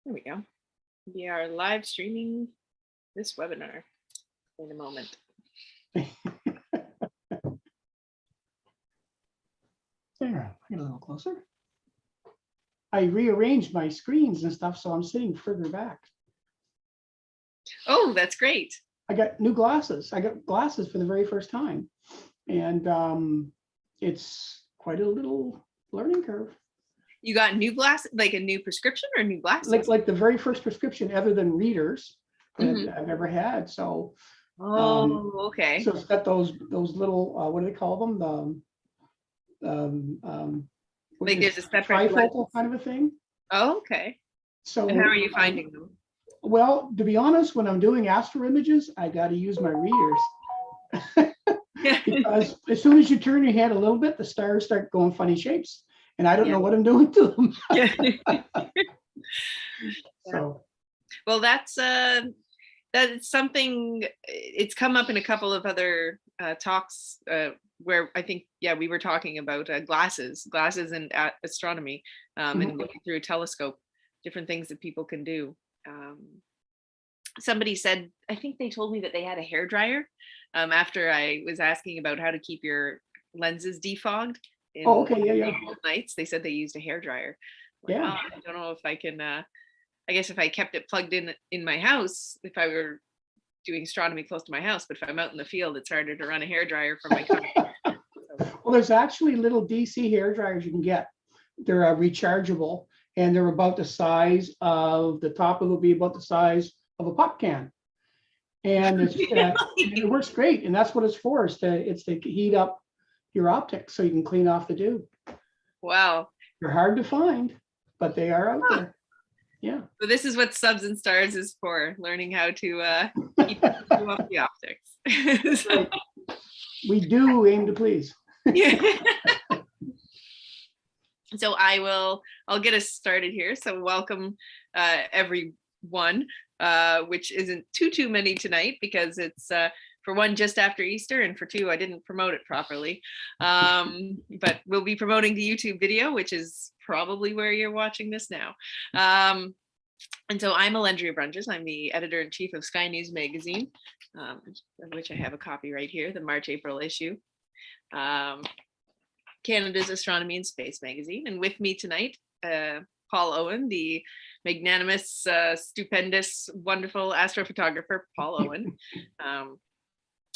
There we go. We are live streaming this webinar in a moment. There, get a little closer. I rearranged my screens and stuff, so I'm sitting further back. Oh, that's great. I got new glasses. I got glasses for the very first time. And it's quite a little learning curve. You got new glasses, like a new prescription or new glasses? Like the very first prescription other than readers that I've ever had. So okay. So it's got those little what do they call them? Like there's a separate trifocal kind of a thing. Oh, okay. So and how are you finding them? Well, to be honest, when I'm doing astroimages, I got to use my readers. Because as soon as you turn your head a little bit, the stars start going funny shapes, and I don't know what I'm doing to them. So, well, that's something. It's come up in a couple of other talks where I think, we were talking about glasses and astronomy, and looking through a telescope, different things that people can do. Somebody said, I think they told me that they had a hair dryer after I was asking about how to keep your lenses defogged in cold nights. They said they used a hair dryer. Like, I don't know if I can. I guess if I kept it plugged in my house, if I were doing astronomy close to my house, but if I'm out in the field, it's harder to run a hair dryer from my car. Well, there's actually little DC hair dryers you can get. They're rechargeable, and they're about the size of the top. It'll be about the size of a pop can, and it's it works great. And that's what it's for. It's to heat up your optics so you can clean off the dew. Wow, they're hard to find, but they are out there. Yeah. So this is what Subs and Stars is for: learning how to keep off the optics. Right. We do aim to please. So I'll get us started here. So welcome everyone, which isn't too many tonight because it's for one just after Easter, and for two I didn't promote it properly. But we'll be promoting the YouTube video, which is probably where you're watching this now. And so I'm Allendria Brunjes. I'm the editor-in-chief of Sky News magazine, of which I have a copy right here, the March-April issue. Canada's Astronomy and Space magazine. And with me tonight, Paul Owen, the magnanimous, stupendous, wonderful astrophotographer, Paul Owen,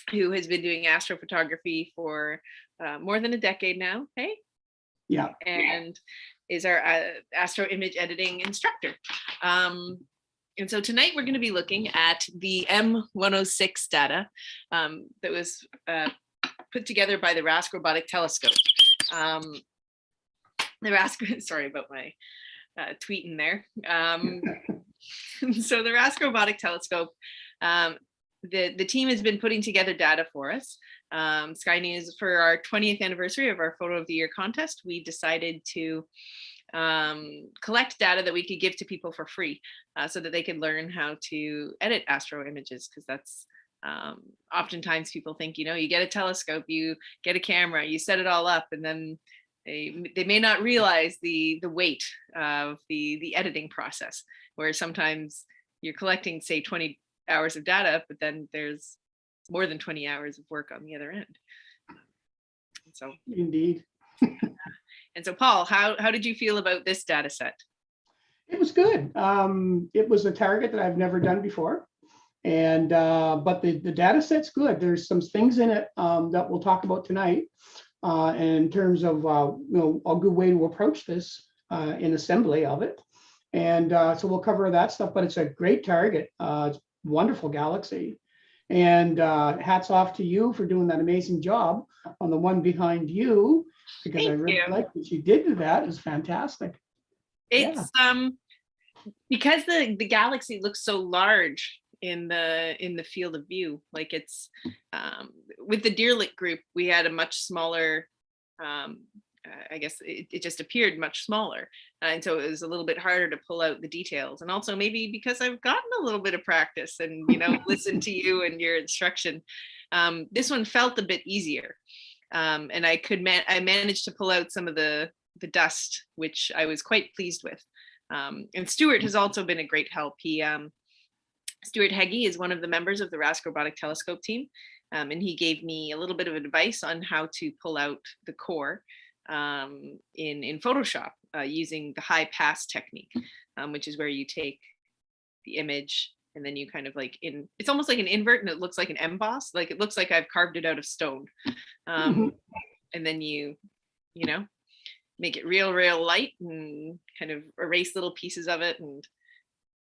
who has been doing astrophotography for more than a decade now, hey? Yeah. And is our astro image editing instructor. And so tonight we're going to be looking at the M106 data that was put together by the RASC Robotic Telescope. The RASC, sorry about my tweeting there. So the RASC Robotic Telescope, the team has been putting together data for us. Sky News, for our 20th anniversary of our Photo of the Year contest, we decided to collect data that we could give to people for free so that they could learn how to edit astro images, because that's oftentimes people think, you get a telescope, you get a camera, you set it all up, and then they may not realize the weight of the editing process, where sometimes you're collecting, say, 20 hours of data, but then there's more than 20 hours of work on the other end. So indeed. And so Paul, how did you feel about this data set? It was good. It was a target that I've never done before. And but the data set's good. There's some things in it that we'll talk about tonight in terms of a good way to approach this in assembly of it. And so we'll cover that stuff, but it's a great target. It's a wonderful galaxy. And hats off to you for doing that amazing job on the one behind you, because I really like what you did to that. It was fantastic. It's because the galaxy looks so large in the field of view. Like it's with the Deerlick group, we had a much smaller, I guess it just appeared much smaller, and so it was a little bit harder to pull out the details. And also maybe because I've gotten a little bit of practice and listened to you and your instruction, this one felt a bit easier, and I managed to pull out some of the dust, which I was quite pleased with. And Stuart has also been a great help. Stuart Heggie is one of the members of the RASC Robotic Telescope team, and he gave me a little bit of advice on how to pull out the core in Photoshop using the high pass technique, which is where you take the image and then you kind of like it's almost like an invert, and it looks like an emboss, like it looks like I've carved it out of stone. And then you know, make it real light and kind of erase little pieces of it, and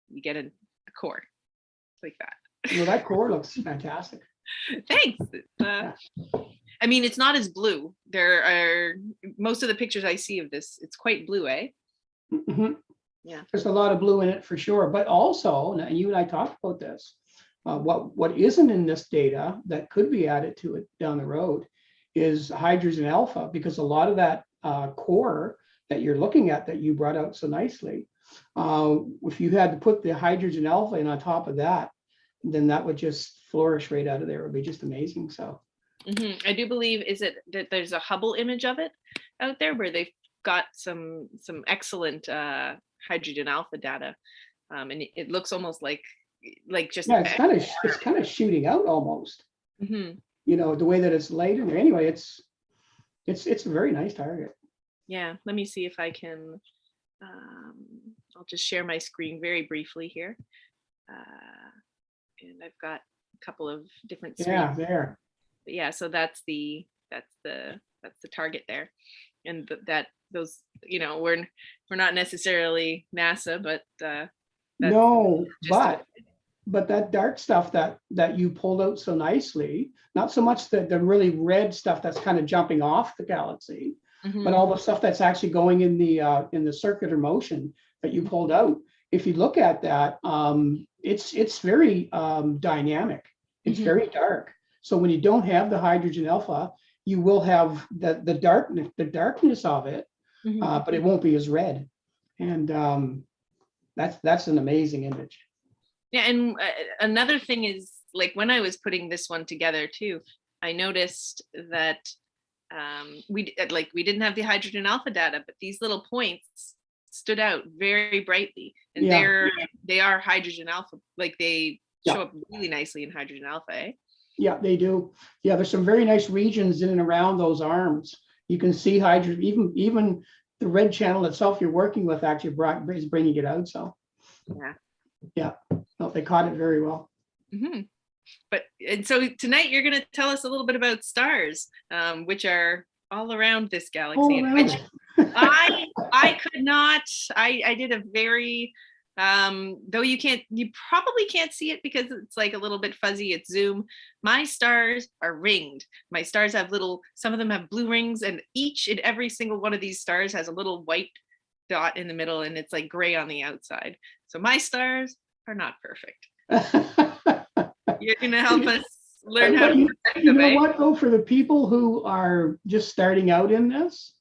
you get a core like that. Well, that core looks fantastic. Thanks. I mean, it's not as blue. There are most of the pictures I see of this, it's quite blue, eh? Mm-hmm. Yeah. There's a lot of blue in it for sure. But also, and you and I talked about this, what isn't in this data that could be added to it down the road is hydrogen alpha, because a lot of that core that you're looking at that you brought out so nicely, if you had to put the hydrogen alpha in on top of that, then that would just flourish right out of there. It would be just amazing. So I do believe, is it that there's a Hubble image of it out there where they've got some excellent hydrogen alpha data, and it looks almost like just it's kind of shooting out almost. You know, the way that it's laid in there. Anyway, it's a very nice target. Yeah, let me see if I can. I'll just share my screen very briefly here, and I've got a couple of different screens. Yeah, there. But yeah, so that's the target there, and those, you know, we're not necessarily NASA, but no, but that dark stuff that you pulled out so nicely, not so much the really red stuff that's kind of jumping off the galaxy, but all the stuff that's actually going in the circular motion that you pulled out. If you look at that, it's very dynamic. It's very dark. So when you don't have the hydrogen alpha, you will have the darkness of it, but it won't be as red. And that's an amazing image. Yeah, and another thing is, like, when I was putting this one together too, I noticed that we didn't have the hydrogen alpha data, but these little points stood out very brightly, and they are hydrogen alpha. Like, they show up really nicely in hydrogen alpha, eh? Yeah, they do. Yeah, there's some very nice regions in and around those arms. You can see hydrogen, even the red channel itself you're working with actually is bringing it out. So yeah, no, they caught it very well. And so tonight you're going to tell us a little bit about stars, which are all around this galaxy. I could not. I did a very though you probably can't see it because it's like a little bit fuzzy. It's zoom. My stars are ringed. My stars have some of them have blue rings, and each and every single one of these stars has a little white dot in the middle, and it's like gray on the outside. So my stars are not perfect. You're going to help us learn how to protect them. You know what, though, for the people who are just starting out in this,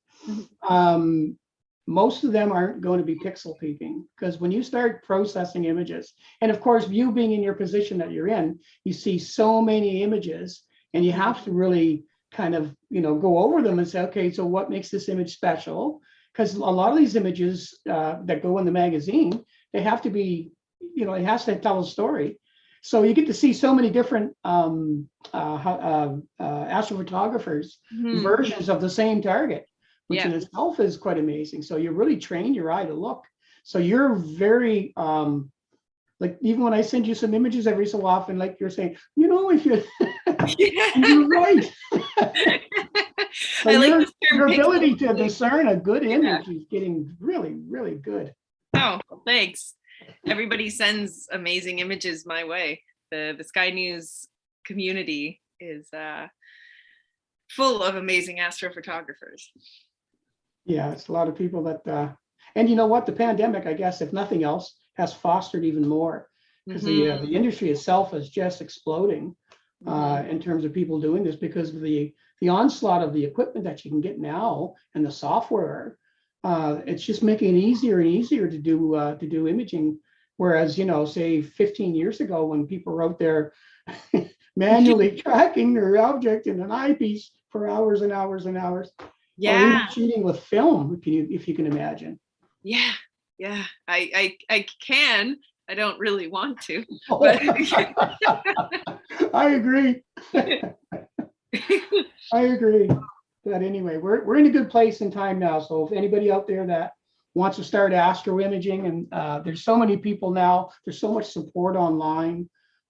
most of them aren't going to be pixel peeping, because when you start processing images, and of course, you being in your position that you're in, you see so many images, and you have to really kind of, go over them and say, okay, so what makes this image special? Because a lot of these images that go in the magazine, they have to be, it has to tell a story. So you get to see so many different astrophotographers versions of the same target, which in itself is quite amazing. So you really train your eye to look. So you're very, like, even when I send you some images every so often, like you're saying, if you, you're right. So your ability to discern a good image is getting really, really good. Oh, thanks. Everybody sends amazing images my way. The Sky News community is full of amazing astrophotographers. Yeah, it's a lot of people that, and you know what, the pandemic, I guess, if nothing else, has fostered even more, because the industry itself is just exploding in terms of people doing this, because of the onslaught of the equipment that you can get now and the software. It's just making it easier and easier to do imaging. Whereas, say 15 years ago, when people were out there manually tracking their object in an eyepiece for hours and hours and hours. Or even shooting with film, if you can imagine. Yeah. Yeah, I can. I don't really want to. Oh, But I agree. I agree. But anyway, we're in a good place in time now. So if anybody out there that wants to start astro imaging, and there's so many people now, there's so much support online.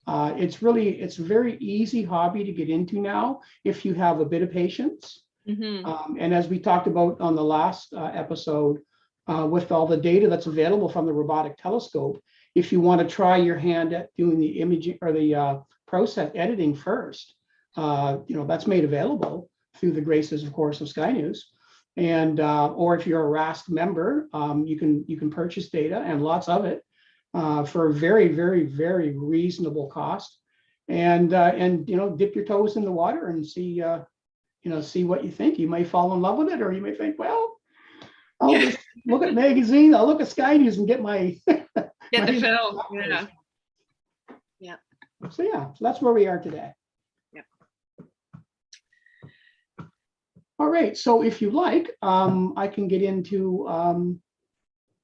It's a very easy hobby to get into now if you have a bit of patience. And as we talked about on the last episode, with all the data that's available from the robotic telescope, if you want to try your hand at doing the imaging or the process editing first, that's made available through the graces, of course, of Sky News. And or if you're a RASC member, you can purchase data, and lots of it, for a very, very, very reasonable cost. And dip your toes in the water and see what you think. You may fall in love with it, or you may think, well, I'll just look at magazine, I'll look at Sky News and get my get the film. Yeah. So that's where we are today. Yep. All right. So if you like, I can get into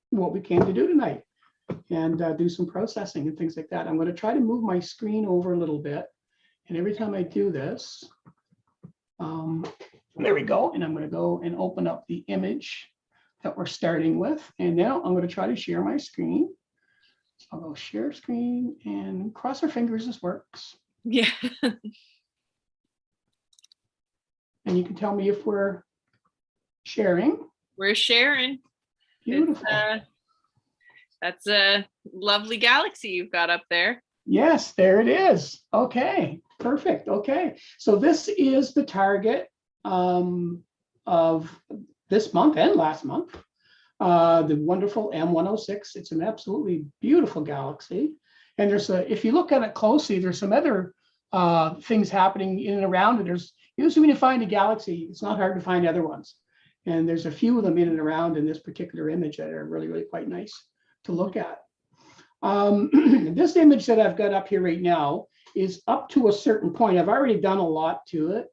what we came to do tonight and do some processing and things like that. I'm going to try to move my screen over a little bit. And every time I do this, there we go. And I'm going to go and open up the image that we're starting with. And now I'm going to try to share my screen. I'll go share screen and cross our fingers this works. Yeah. And you can tell me if we're sharing. We're sharing. Beautiful. That's a lovely galaxy you've got up there. Yes, there it is. Okay, perfect. Okay, so this is the target of this month and last month, the wonderful M106. It's an absolutely beautiful galaxy. And if you look at it closely, there's some other things happening in and around it. Usually when you find a galaxy, it's not hard to find other ones. And there's a few of them in and around in this particular image that are really, really quite nice to look at. This image that I've got up here right now is up to a certain point. I've already done a lot to it.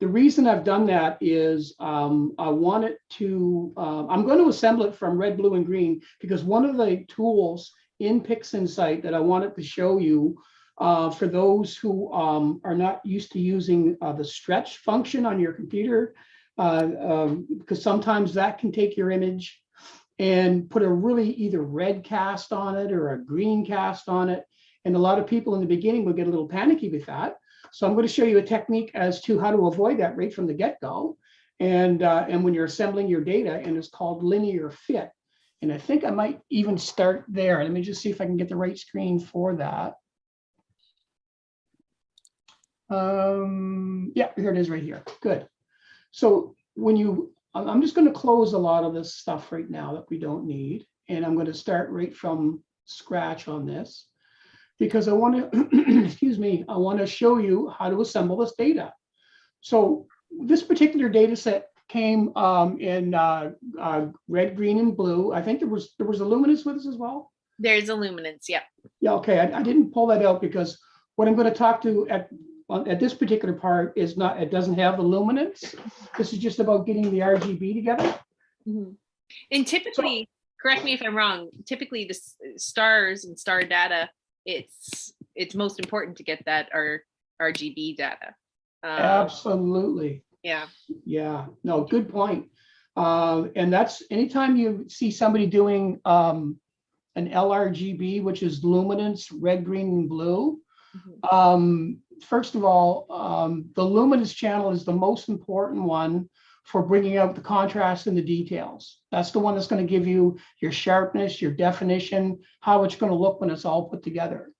The reason I've done that is I want it to, I'm going to assemble it from red, blue, and green, because one of the tools in PixInsight that I wanted to show you for those who are not used to using the stretch function on your computer, because sometimes that can take your image and put a really either red cast on it or a green cast on it. And a lot of people in the beginning will get a little panicky with that. So I'm going to show you a technique as to how to avoid that right from the get-go. And when you're assembling your data, and it's called linear fit. And I think I might even start there. Let me just see if I can get the right screen for that. Yeah, here it is right here. Good. So I'm just going to close a lot of this stuff right now that we don't need. And I'm going to start right from scratch on this, because I want to, excuse me, I want to show you how to assemble this data. So this particular data set came in red, green, and blue. I think there was a luminance with us as well. There's a luminance, yeah. Yeah, okay. I didn't pull that out because what I'm going to talk to at this particular part is not, it doesn't have the luminance. This is just about getting the RGB together. Mm-hmm. And typically, correct me if I'm wrong, typically the stars and star data, it's most important to get that RGB data. Absolutely. Yeah. Yeah, no, good point. And that's anytime you see somebody doing an LRGB, which is luminance, red, green, and blue. Mm-hmm. First of all, the luminance channel is the most important one for bringing out the contrast and the details. That's the one that's going to give you your sharpness, your definition, how it's going to look when it's all put together.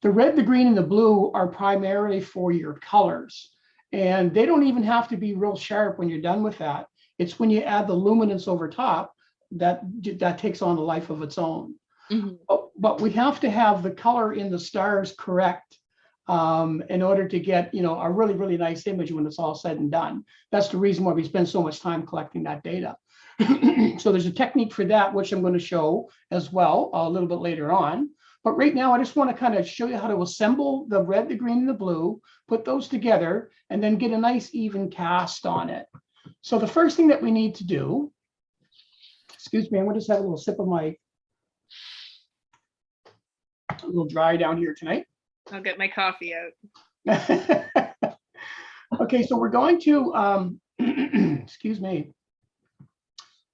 The red, the green, and the blue are primarily for your colors. And they don't even have to be real sharp when you're done with that. It's when you add the luminance over top that takes on a life of its own. Mm-hmm. But we have to have the color in the stars correct in order to get, a really, really nice image when it's all said and done. That's the reason why we spend so much time collecting that data. So there's a technique for that, which I'm going to show as well a little bit later on. But right now, I just want to kind of show you how to assemble the red, the green, and the blue, put those together, and then get a nice even cast on it. So the first thing that we need to do, Excuse me, I'm gonna just have a little sip of my, a little dry down here tonight. I'll get my coffee out. Okay, so we're going to, excuse me.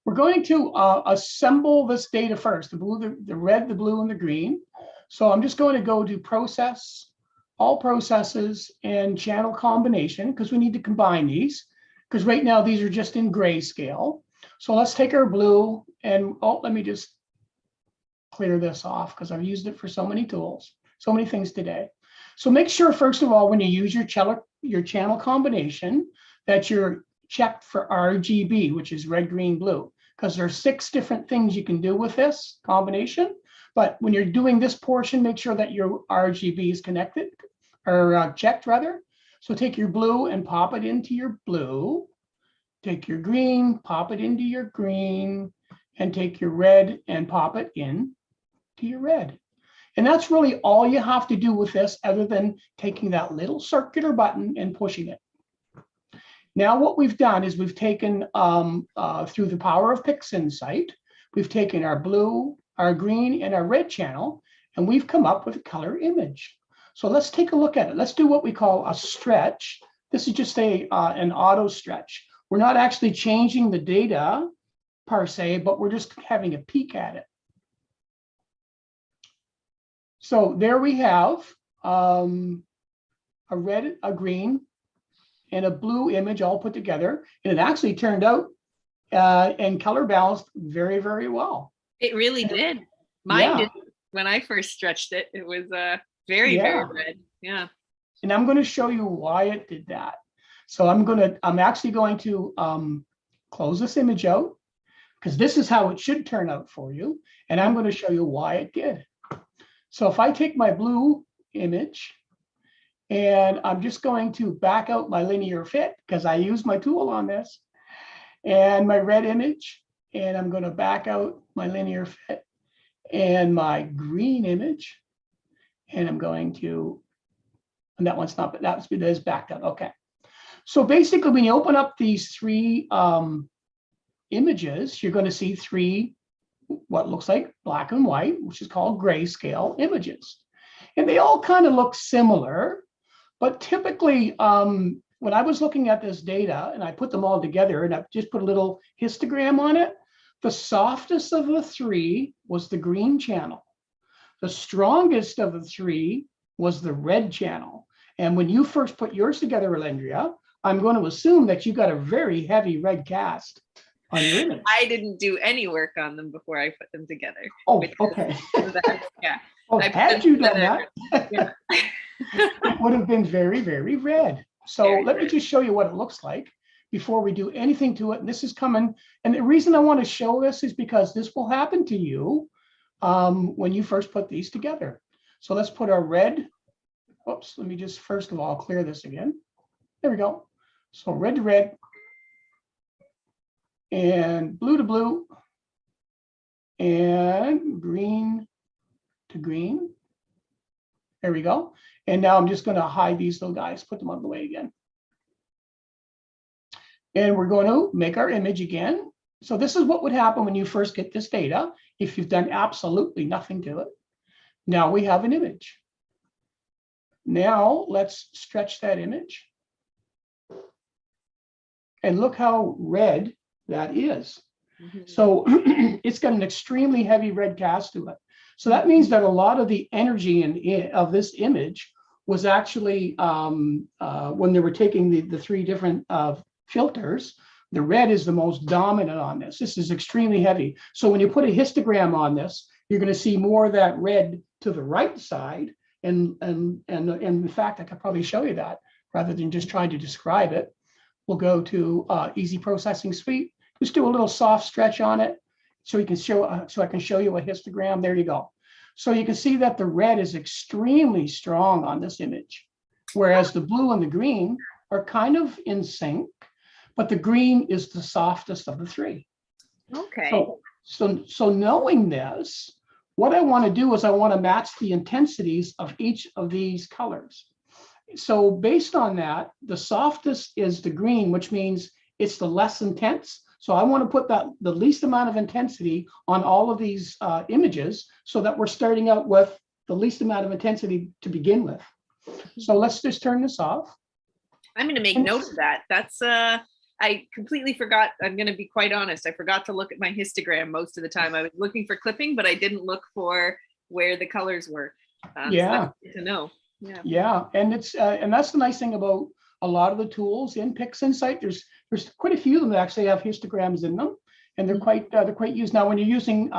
We're going to assemble this data first, the blue, the red, the blue, and the green. So I'm just going to go to process, all processes, and channel combination, because we need to combine these, because right now these are just in grayscale. So let's take our blue and, oh, let me just clear this off because I've used it for so many tools, so many things today. So make sure, first of all, when you use your channel combination, that you're checked for RGB, which is red, green, blue, because there are 6 different things you can do with this combination. But when you're doing this portion, make sure that your RGB is connected, or checked rather. So take your blue and pop it into your blue. Take your green, pop it into your green, and take your red and pop it in to your red. And that's really all you have to do with this, other than taking that little circular button and pushing it. Now what we've done is we've taken, through the power of PixInsight, we've taken our blue, our green, and our red channel, and we've come up with a color image. So let's take a look at it. Let's do what we call a stretch. This is just an auto stretch. We're not actually changing the data per se, but we're just having a peek at it. So there we have a red, a green, and a blue image all put together. And it actually turned out and color balanced very, very well. It really did. Mine did. When I first stretched it, it was very, very red. Yeah. And I'm going to show you why it did that. So I'm actually going to close this image out, because this is how it should turn out for you. And I'm going to show you why it did. So if I take my blue image and I'm just going to back out my linear fit, because I use my tool on this, and my red image, and I'm going to back out my linear fit, and my green image, and I'm going to, and that one's not, but that is backed out. Okay. So basically, when you open up these 3 images, you're going to see 3 what looks like black and white, which is called grayscale images. And they all kind of look similar, but typically when I was looking at this data and I put them all together and I just put a little histogram on it, the softest of the 3 was the green channel. The strongest of the 3 was the red channel. And when you first put yours together, Allendria, I'm going to assume that you got a very heavy red cast on your image. I didn't do any work on them before I put them together. Oh, okay. Yeah. Well, had you done that, yeah. it would have been very, very red. So let me just show you what it looks like before we do anything to it. And this is coming. And the reason I want to show this is because this will happen to you when you first put these together. So let's put our red. Oops, let me just first of all clear this again. There we go. So red to red, and blue to blue, and green to green. There we go. And now I'm just going to hide these little guys, put them out of the way again. And we're going to make our image again. So this is what would happen when you first get this data, if you've done absolutely nothing to it. Now we have an image. Now let's stretch that image. And look how red that is. So it's got an extremely heavy red cast to it. So that means that a lot of the energy of this image was actually, when they were taking the 3 different filters, the red is the most dominant on this. This is extremely heavy. So when you put a histogram on this, you're going to see more of that red to the right side. And in fact, I could probably show you that rather than just trying to describe it. We'll go to Easy Processing Suite. Just do a little soft stretch on it so you can show, so I can show you a histogram. There you go. So you can see that the red is extremely strong on this image, whereas the blue and the green are kind of in sync, but the green is the softest of the 3. Okay. So knowing this, what I want to do is I want to match the intensities of each of these colors. So based on that, the softest is the green, which means it's the less intense. So I want to put the least amount of intensity on all of these images so that we're starting out with the least amount of intensity to begin with. So let's just turn this off. I'm going to make note of that. That's I completely forgot. I'm going to be quite honest. I forgot to look at my histogram most of the time. I was looking for clipping, but I didn't look for where the colors were. Yeah. So that's good to know. Yeah. Yeah, and it's and that's the nice thing about a lot of the tools in PixInsight. There's quite a few of them that actually have histograms in them, and they're quite used. Now, when you're using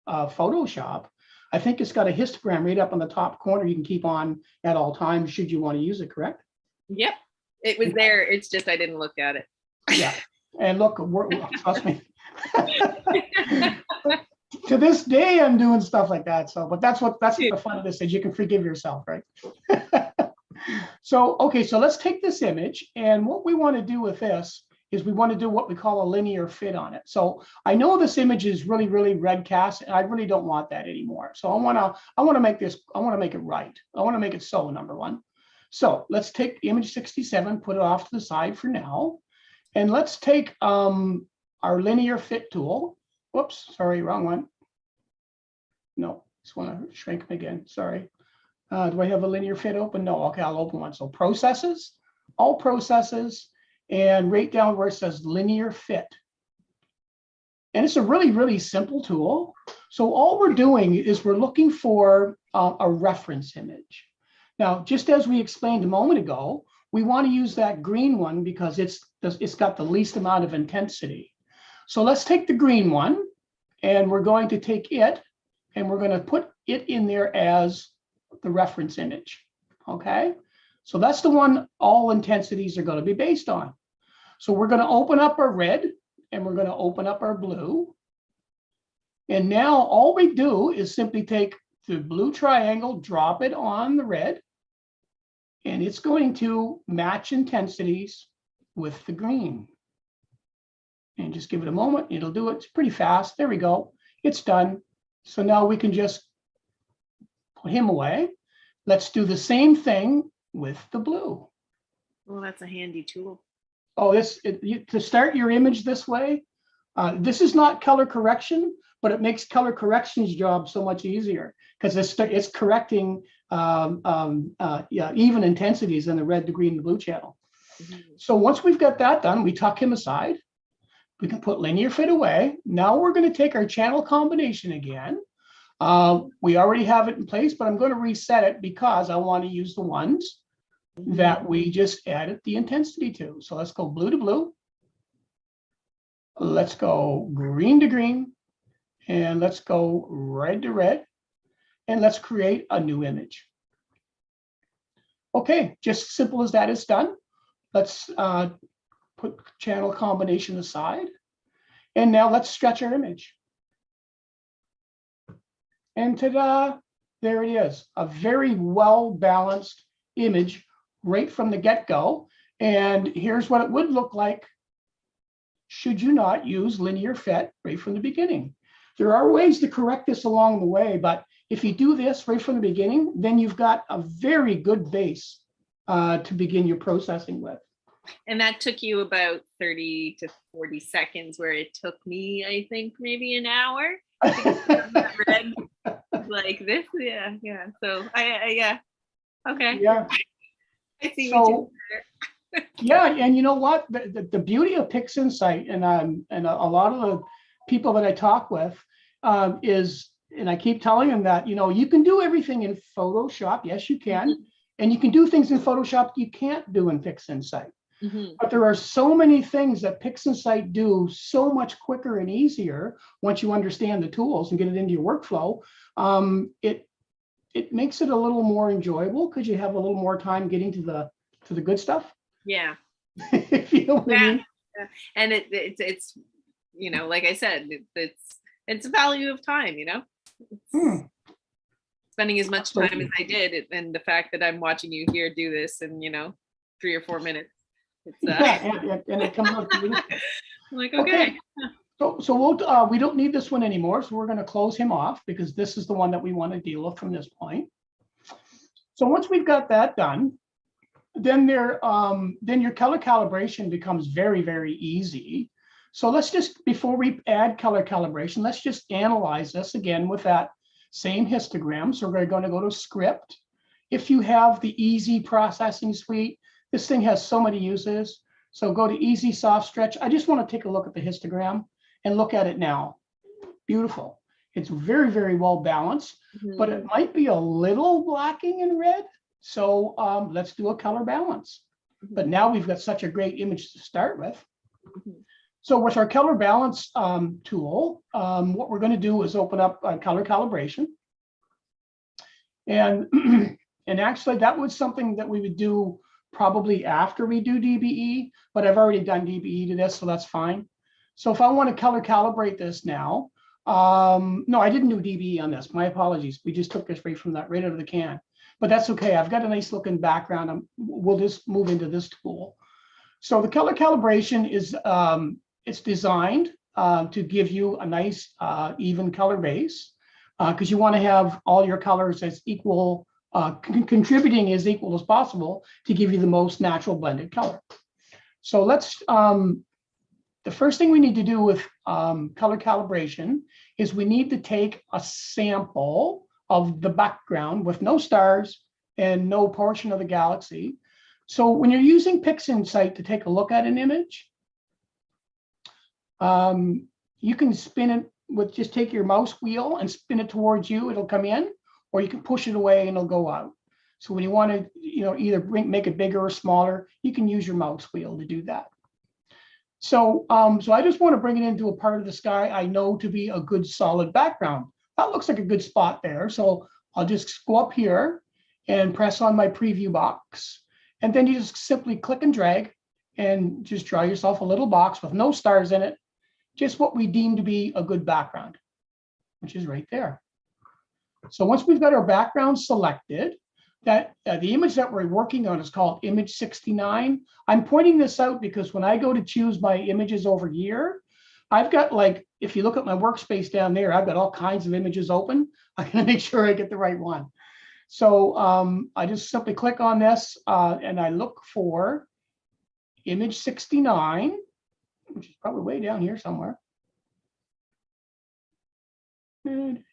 Photoshop, I think it's got a histogram right up on the top corner you can keep on at all times should you want to use it, correct? Yep, it was there. It's just I didn't look at it. Yeah, and look, trust me. To this day, I'm doing stuff like that. So, but that's what the fun of this is. You can forgive yourself, right? So, okay, so let's take this image, and what we want to do with this is we want to do what we call a linear fit on it. So I know this image is really, really red cast, and I really don't want that anymore. So I want to make this, I want to make it right. I want to make it so, number one. So let's take image 67, put it off to the side for now, and let's take our linear fit tool. Whoops, sorry, wrong one. No, just want to shrink them again. Sorry. Do I have a linear fit open? No. Okay, I'll open one. So processes, all processes, and right down where it says linear fit. And it's a really, really simple tool. So all we're doing is we're looking for a reference image. Now, just as we explained a moment ago, we want to use that green one because it's got the least amount of intensity. So let's take the green one, and we're going to take it, and we're going to put it in there as the reference image, okay? So that's the one all intensities are going to be based on. So we're going to open up our red, and we're going to open up our blue. And now all we do is simply take the blue triangle, drop it on the red, and it's going to match intensities with the green. And just give it a moment, it'll do it. It's pretty fast. There we go. It's done. So now we can just put him away. Let's do the same thing with the blue. Well, that's a handy tool. Oh, to start your image this way, this is not color correction, but it makes color correction's job so much easier because it's correcting even intensities in the red, the green, the blue channel. Mm-hmm. So once we've got that done, we tuck him aside. We can put linear fit away. Now we're going to take our channel combination again. We already have it in place, but I'm going to reset it because I want to use the ones that we just added the intensity to. So let's go blue to blue. Let's go green to green. And let's go red to red. And let's create a new image. Okay, just simple as that is done. Let's put channel combination aside. And now let's stretch our image. And ta-da, there it is. A very well-balanced image right from the get-go. And here's what it would look like should you not use linear fit right from the beginning. There are ways to correct this along the way, but if you do this right from the beginning, then you've got a very good base to begin your processing with. And that took you about 30 to 40 seconds, where it took me, I think, maybe an hour. Red like this, yeah. So yeah, okay. Yeah. I see. So, yeah, and you know what? The beauty of PixInsight and a lot of the people that I talk with is, and I keep telling them that, you can do everything in Photoshop. Yes, you can. Mm-hmm. And you can do things in Photoshop you can't do in PixInsight. Mm-hmm. But there are so many things that PixInsight do so much quicker and easier once you understand the tools and get it into your workflow. It makes it a little more enjoyable because you have a little more time getting to the good stuff. Yeah. If you know what I mean. Yeah. And it's like I said, it's a value of time, spending as much time as I did, and the fact that I'm watching you here do this in 3 or 4 minutes. It's, and it comes out beautiful. I'm like, okay. So we don't need this one anymore. So we're going to close him off because this is the one that we want to deal with from this point. So once we've got that done, then your color calibration becomes very, very easy. So let's just, before we add color calibration, let's just analyze this again with that same histogram. So we're going to go to script. If you have the easy processing suite, this thing has so many uses. So go to easy soft stretch. I just want to take a look at the histogram and look at it now. Beautiful. It's very, very well balanced, but it might be a little lacking in red. So let's do a color balance. But now we've got such a great image to start with. So with our color balance tool, what we're going to do is open up color calibration. And, and actually that was something that we would do probably after we do DBE, but I've already done DBE to this, so that's fine. So if I want to color calibrate this now, no, I didn't do DBE on this. My apologies. We just took this right from that, right out of the can. But that's okay. I've got a nice looking background. We'll just move into this tool. So the color calibration is, it's designed to give you a nice even color base because you want to have all your colors as equal, contributing as equal as possible to give you the most natural blended color. So let's, the first thing we need to do with color calibration is we need to take a sample of the background with no stars and no portion of the galaxy. So when you're using PixInsight to take a look at an image, you can spin it with, just take your mouse wheel and spin it towards you, it'll come in, or you can push it away and it'll go out. So when you want to, either make it bigger or smaller, you can use your mouse wheel to do that. So, so I just want to bring it into a part of the sky I know to be a good solid background. That looks like a good spot there. So I'll just go up here and press on my preview box. And then you just simply click and drag and just draw yourself a little box with no stars in it, just what we deem to be a good background, which is right there. So once we've got our background selected, that the image that we're working on is called image 69. I'm pointing this out because when I go to choose my images over here, I've got, like, if you look at my workspace down there, I've got all kinds of images open. I'm going to make sure I get the right one. So I just simply click on this and I look for image 69, which is probably way down here somewhere. Did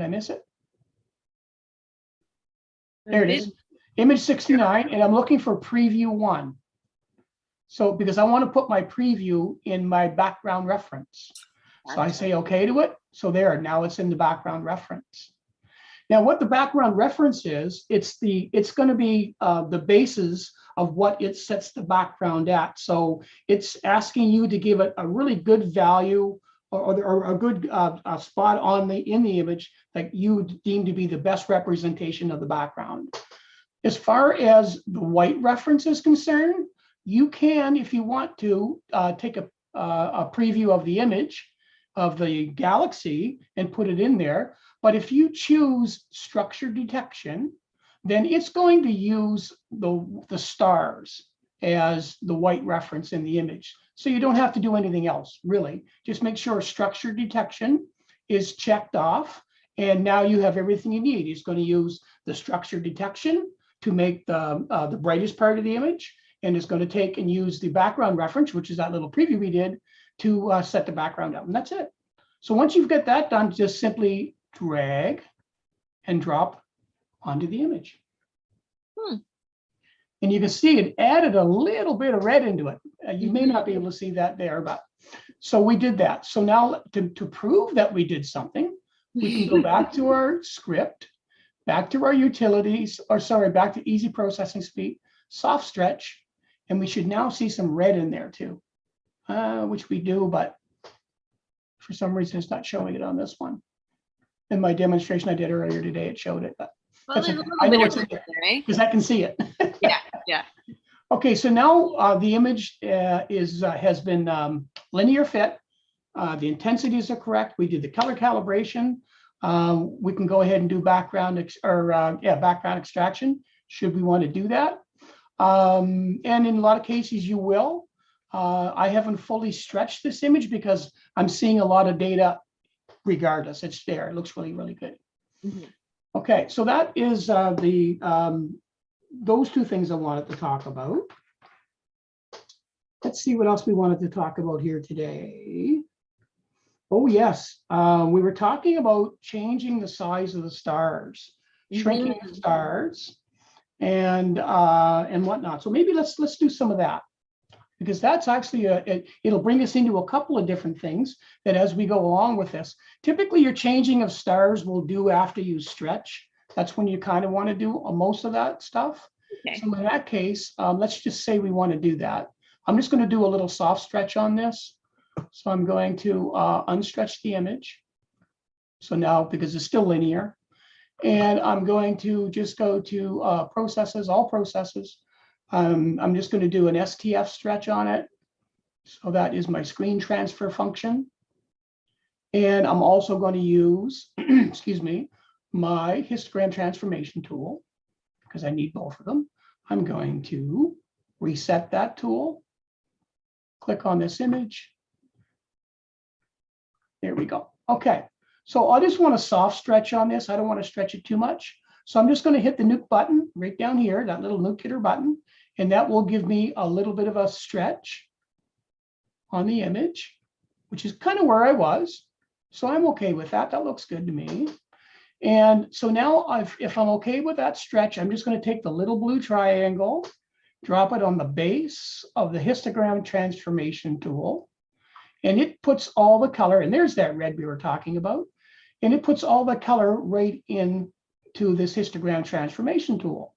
I miss it? There it is, image 69, and I'm looking for preview 1. So because I want to put my preview in my background reference. So I say okay to it. So there, now it's in the background reference. Now what the background reference is, it's going to be the basis of what it sets the background at. So it's asking you to give it a really good value or a good spot in the image that you deem to be the best representation of the background. As far as the white reference is concerned, you can, if you want to, take a preview of the image of the galaxy and put it in there. But if you choose structure detection, then it's going to use the stars as the white reference in the image. So you don't have to do anything else, really. Just make sure structure detection is checked off. And now you have everything you need. It's going to use the structure detection to make the brightest part of the image. And it's going to take and use the background reference, which is that little preview we did, to set the background up. And that's it. So once you've got that done, just simply drag and drop onto the image. And you can see it added a little bit of red into it. You may not be able to see that there, but so we did that. So now to prove that we did something, we can go back to our script, back to our utilities, or sorry, back to easy processing speed, soft stretch, and we should now see some red in there too, which we do, but for some reason it's not showing it on this one. In my demonstration I did earlier today, it showed it, but well, okay. I know it's in there because I can see it. Yeah. Okay, so now the image has been linear fit. The intensities are correct. We did the color calibration. We can go ahead and do background extraction should we want to do that. And in a lot of cases you will. I haven't fully stretched this image because I'm seeing a lot of data regardless. It's there. It looks really, really good. Okay, so that is those two things I wanted to talk about. let's see what else we wanted to talk about here today. Oh, yes. We were talking about changing the size of the stars, shrinking the stars, and whatnot. So maybe let's do some of that, because that's actually it'll bring us into a couple of different things that as we go along with this. Typically, your changing of stars will do after you stretch. That's when you kind of want to do most of that stuff. Okay. So in that case, let's just say we want to do that. I'm just going to do a little soft stretch on this. So I'm going to unstretch the image. So now, because it's still linear, and I'm going to just go to processes, all processes. I'm just going to do an STF stretch on it. So that is my screen transfer function. And I'm also going to use, excuse me, my histogram transformation tool, because I need both of them. I'm going to reset that tool, click on this image. There we go. Okay, so I just want a soft stretch on this. I don't want to stretch it too much. So I'm just going to hit the nuke button right down here, that little nuke hitter button, and that will give me a little bit of a stretch on the image, which is kind of where I was. So I'm okay with that. That looks good to me. And so now if I'm okay with that stretch, I'm just going to take the little blue triangle, drop it on the base of the histogram transformation tool. And it puts all the color, and there's that red we were talking about, and it puts all the color right into this histogram transformation tool.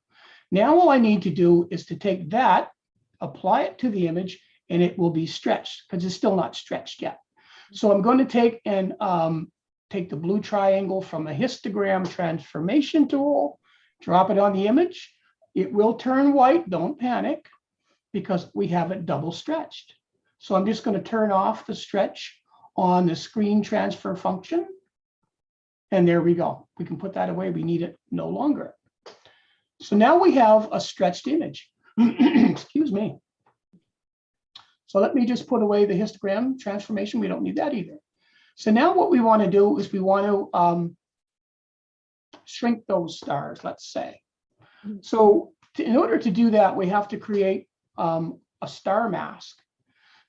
Now all I need to do is to take that, apply it to the image, and it will be stretched, because it's still not stretched yet. So I'm going to take and take the blue triangle from the histogram transformation tool, drop it on the image. It will turn white, don't panic, because we have it double stretched. So I'm just going to turn off the stretch on the screen transfer function. And there we go. We can put that away. We need it no longer. So now we have a stretched image. Excuse me. So let me just put away the histogram transformation. We don't need that either. So now what we want to do is we want to shrink those stars, let's say. So in order to do that, we have to create a star mask.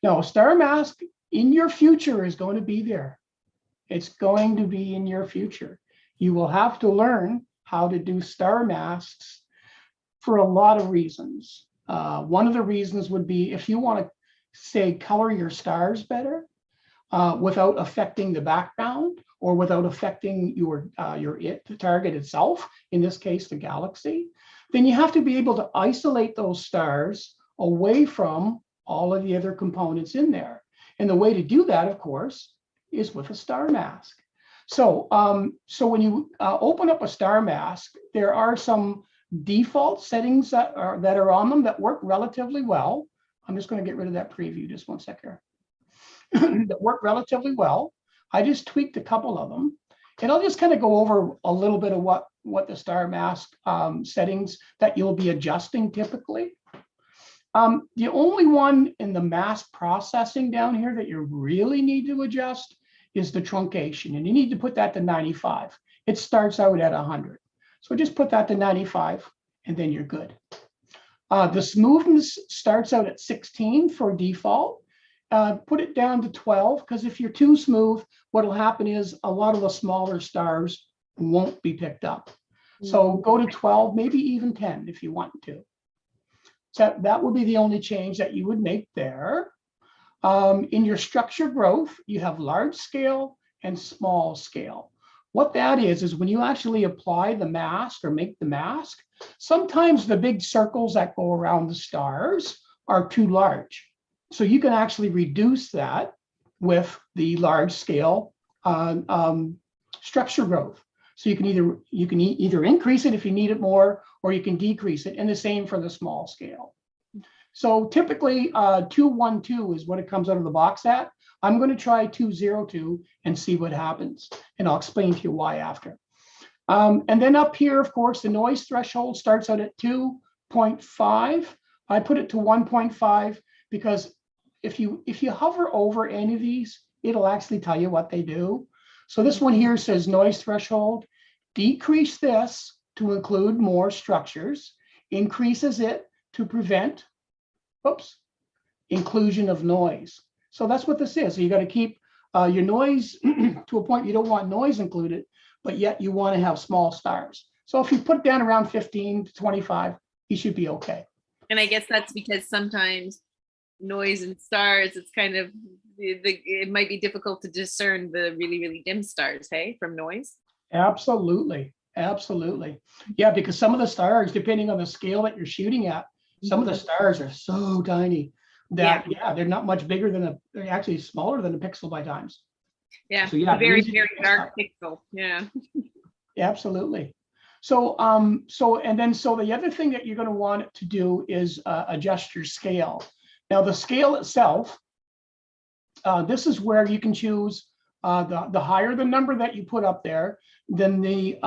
Now, a star mask in your future is going to be there. It's going to be in your future. You will have to learn how to do star masks for a lot of reasons. One of the reasons would be if you want to, say, color your stars better without affecting the background or without affecting the target itself, in this case, the galaxy, then you have to be able to isolate those stars away from all of the other components in there. And the way to do that, of course, is with a star mask. So, when you open up a star mask, there are some default settings that are on them that work relatively well. I'm just going to get rid of that preview just one second. That work relatively well. I just tweaked a couple of them, and I'll just kind of go over a little bit of what the star mask settings that you'll be adjusting typically. The only one in the mask processing down here that you really need to adjust is the truncation, and you need to put that to 95. It starts out at 100. So just put that to 95, and then you're good. The smoothness starts out at 16 for default. Put it down to 12, because if you're too smooth, what'll happen is a lot of the smaller stars won't be picked up. So go to 12, maybe even 10 if you want to. So that would be the only change that you would make there. In your structure growth, you have large scale and small scale. What that is when you actually apply the mask or make the mask, sometimes the big circles that go around the stars are too large. So you can actually reduce that with the large scale structure growth. So you can either increase it if you need it more, or you can decrease it, and the same for the small scale. So typically 212 is what it comes out of the box at. I'm going to try 202 and see what happens, and I'll explain to you why after. And then up here, of course, the noise threshold starts out at 2.5. I put it to 1.5 because if you hover over any of these, it'll actually tell you what they do. So this one here says noise threshold. Decrease this to include more structures. Increases it to prevent, inclusion of noise. So that's what this is. So you got to keep your noise to a point you don't want noise included, but yet you want to have small stars. So if you put it down around 15 to 25, you should be okay. And I guess that's because sometimes noise and stars, it's kind of, it might be difficult to discern the really, really dim stars, hey, from noise. Absolutely. Absolutely. Yeah, because some of the stars, depending on the scale that you're shooting at, some of the stars are so tiny that, yeah, they're not much bigger than they're actually smaller than a pixel by times. Yeah, so, yeah, very, very dark pixel. Yeah. Absolutely. So, so the other thing that you're going to want it to do is adjust your scale. Now, the scale itself, this is where you can choose the higher the number that you put up there, then the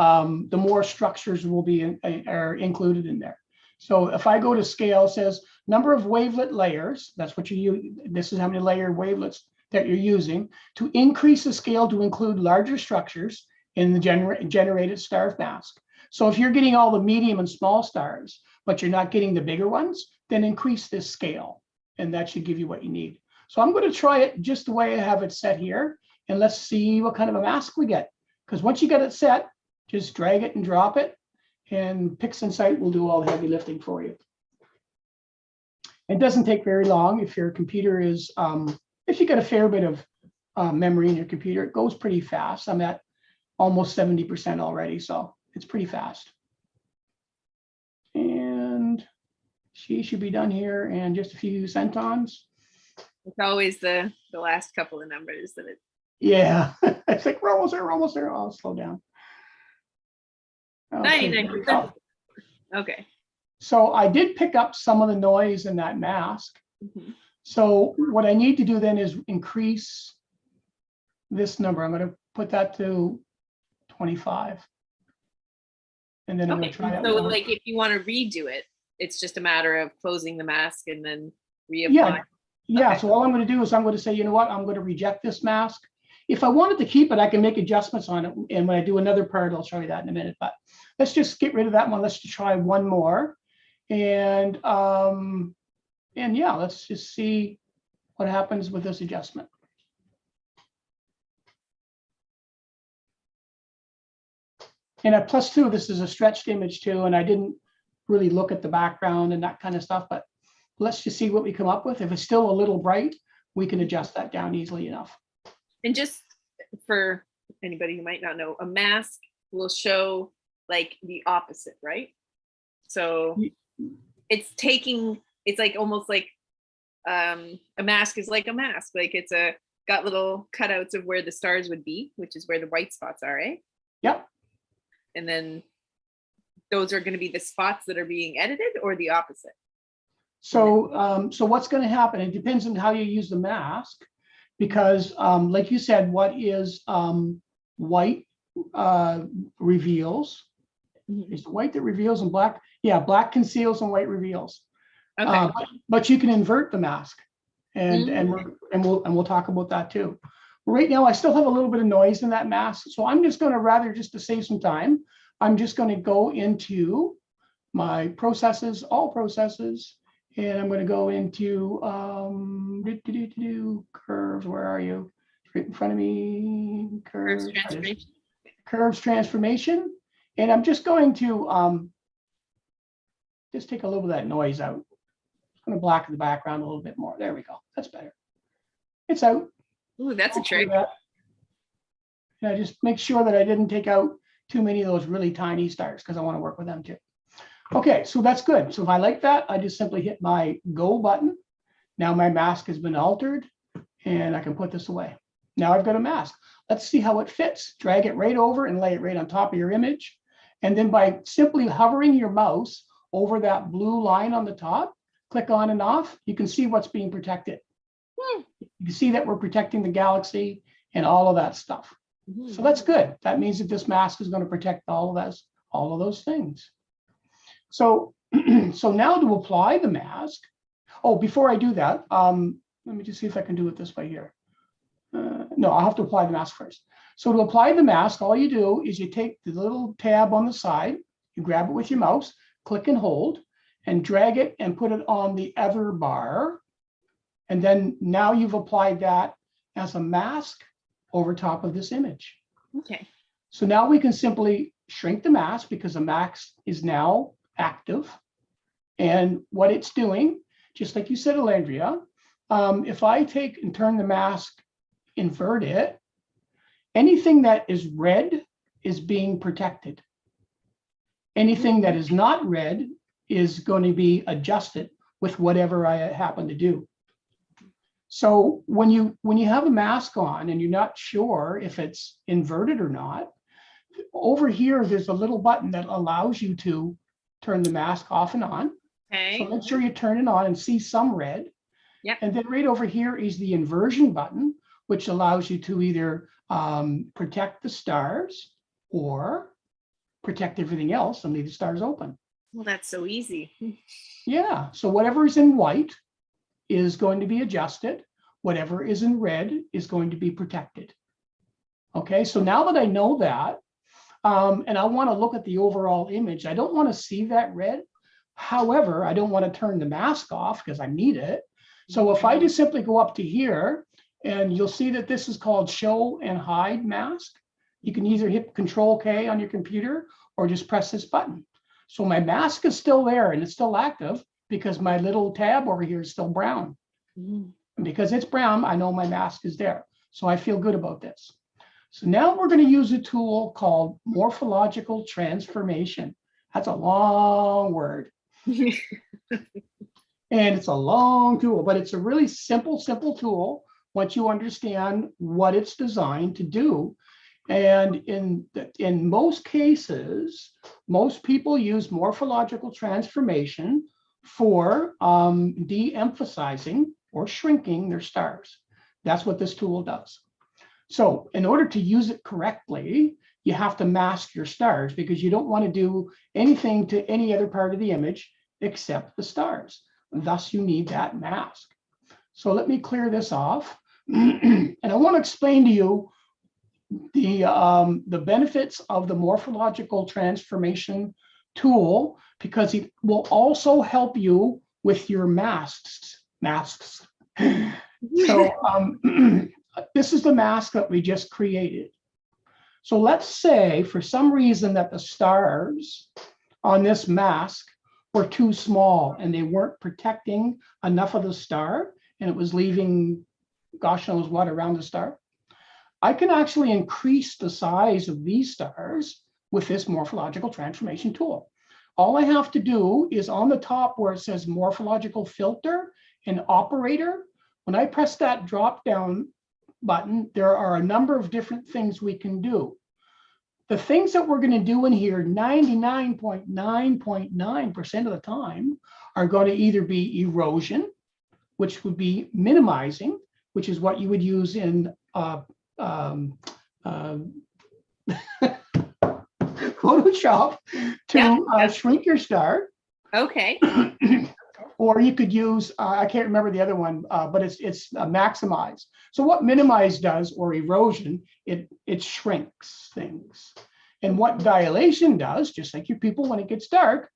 more structures will be are included in there. So if I go to scale, it says number of wavelet layers. That's what you use. This is how many layer wavelets that you're using to increase the scale to include larger structures in the generated star mask. So if you're getting all the medium and small stars, but you're not getting the bigger ones, then increase this scale, and that should give you what you need. So I'm going to try it just the way I have it set here, and let's see what kind of a mask we get. Because once you get it set, just drag it and drop it, and PixInsight will do all the heavy lifting for you. It doesn't take very long if your computer is, if you get a fair bit of memory in your computer, it goes pretty fast. I'm at almost 70% already, so it's pretty fast. And she should be done here in just a few centons. It's always the last couple of numbers that it. Yeah, it's like we're almost there, almost there. I'll slow down. Okay, 99%. Okay. So I did pick up some of the noise in that mask. So what I need to do then is increase this number. I'm going to put that to 25. And then I'm going to try that. So like if you want to redo it, it's just a matter of closing the mask and then reapply. Yeah. Yeah. Okay. So all I'm going to do is I'm going to say, you know what, I'm going to reject this mask. If I wanted to keep it, I can make adjustments on it. And when I do another part, I'll show you that in a minute. But let's just get rid of that one. Let's just try one more. And yeah, let's just see what happens with this adjustment. And at +2, this is a stretched image too, and I didn't really look at the background and that kind of stuff, but let's just see what we come up with. If it's still a little bright, we can adjust that down easily enough. And just for anybody who might not know, a mask will show like the opposite, right? So it's like almost like a mask is like a mask. Like it's got little cutouts of where the stars would be, which is where the white spots are, right? Yep. And then those are going to be the spots that are being edited, or the opposite? So so what's going to happen, it depends on how you use the mask, because like you said, what is white reveals. Is it white that reveals and black? Yeah, black conceals and white reveals. Okay. But you can invert the mask, and we'll talk about that too. Right now, I still have a little bit of noise in that mask, so I'm just going to just to save some time, I'm just going to go into my processes, all processes, and I'm going to go into curves. Where are you? Right in front of me. Curves transformation. Curves transformation, and I'm just going to just take a little bit of that noise out. I'm going to blacken the background a little bit more. There we go. That's better. It's out. Ooh, that's a trick. Yeah, just make sure that I didn't take out too many of those really tiny stars, because I want to work with them too. Okay, so that's good. So if I like that, I just simply hit my go button. Now my mask has been altered, and I can put this away. Now I've got a mask. Let's see how it fits. Drag it right over and lay it right on top of your image. And then by simply hovering your mouse over that blue line on the top, click on and off, you can see what's being protected. You can see that we're protecting the galaxy and all of that stuff. So that's good. That means that this mask is going to protect all of those things. So, so now to apply the mask. Oh, before I do that, let me just see if I can do it this way here. No, I'll have to apply the mask first. So to apply the mask, all you do is you take the little tab on the side, you grab it with your mouse, click and hold, and drag it and put it on the other bar. And then now you've applied that as a mask over top of this image. Okay. So now we can simply shrink the mask because the mask is now active. And what it's doing, just like you said, Allendria, if I take and turn the mask, invert it, anything that is red is being protected. Anything that is not red is going to be adjusted with whatever I happen to do. So when you have a mask on and you're not sure if it's inverted or not, over here, there's a little button that allows you to turn the mask off and on. Okay. So make sure you turn it on and see some red. Yep. And then right over here is the inversion button, which allows you to either protect the stars or protect everything else and leave the stars open. Well, that's so easy. Yeah. So whatever is in white is going to be adjusted. Whatever is in red is going to be protected. Okay. So now that I know that, and I want to look at the overall image, I don't want to see that red. However, I don't want to turn the mask off because I need it. So if I just simply go up to here, and you'll see that this is called show and hide mask. You can either hit Control K on your computer or just press this button. So my mask is still there and it's still active because my little tab over here is still brown. And because it's brown, I know my mask is there. So I feel good about this. So now we're going to use a tool called Morphological Transformation. That's a long word. And it's a long tool, but it's a really simple tool once you understand what it's designed to do. And in most cases, most people use morphological transformation for de-emphasizing or shrinking their stars. That's what this tool does. So in order to use it correctly, you have to mask your stars because you don't want to do anything to any other part of the image except the stars. And thus, you need that mask. So let me clear this off. And I want to explain to you the benefits of the morphological transformation tool because it will also help you with your masks. So this is the mask that we just created. So let's say for some reason that the stars on this mask were too small and they weren't protecting enough of the star and it was leaving gosh knows what around the star. I can actually increase the size of these stars with this morphological transformation tool. All I have to do is on the top where it says morphological filter and operator, when I press that drop down button, there are a number of different things we can do. The things that we're going to do in here 99.9% of the time are going to either be erosion, which would be minimizing, which is what you would use in Photoshop to shrink your star. Okay. Or you could use, I can't remember the other one, but it's maximize. So what minimize does, or erosion, it shrinks things. And what dilation does, just like your people when it gets dark,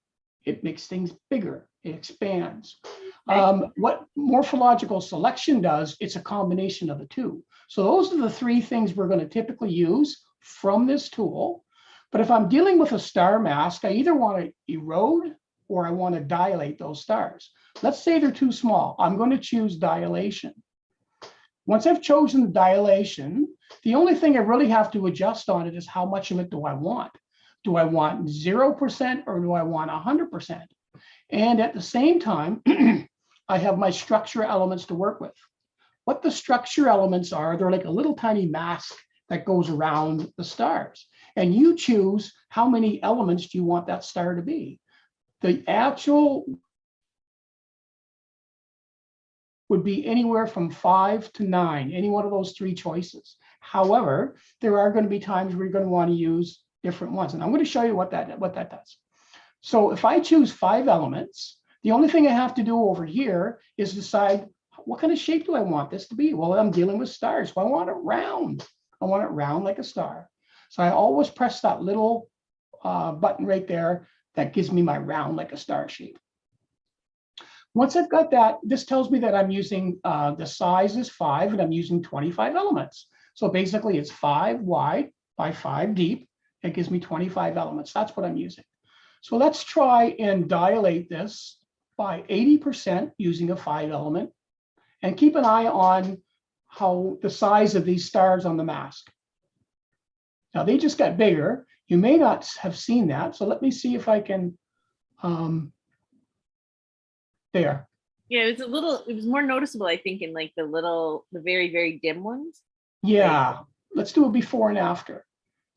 it makes things bigger, it expands. What morphological selection does, it's a combination of the two. So those are the three things we're going to typically use from this tool. But if I'm dealing with a star mask, I either want to erode or I want to dilate those stars. Let's say they're too small. I'm going to choose dilation. Once I've chosen the dilation, the only thing I really have to adjust on it is how much of it do I want? Do I want 0% or do I want 100%? And at the same time, I have my structure elements to work with. What the structure elements are, they're like a little tiny mask that goes around the stars. And you choose how many elements do you want that star to be. The actual would be anywhere from 5 to 9, any one of those three choices. However, there are going to be times where you're going to want to use different ones. And I'm going to show you what that does. So if I choose 5 elements, the only thing I have to do over here is decide what kind of shape do I want this to be? Well, I'm dealing with stars, so I want it round. I want it round like a star. So I always press that little button right there that gives me my round like a star shape. Once I've got that, this tells me that I'm using, the size is 5 and I'm using 25 elements. So basically it's 5 wide by 5 deep. It gives me 25 elements. That's what I'm using. So let's try and dilate this by 80% using a 5 element, and keep an eye on how the size of these stars on the mask. Now they just got bigger. You may not have seen that. So let me see if I can, there. Yeah, it was more noticeable, I think, in like the very, very dim ones. Yeah, let's do a before and after.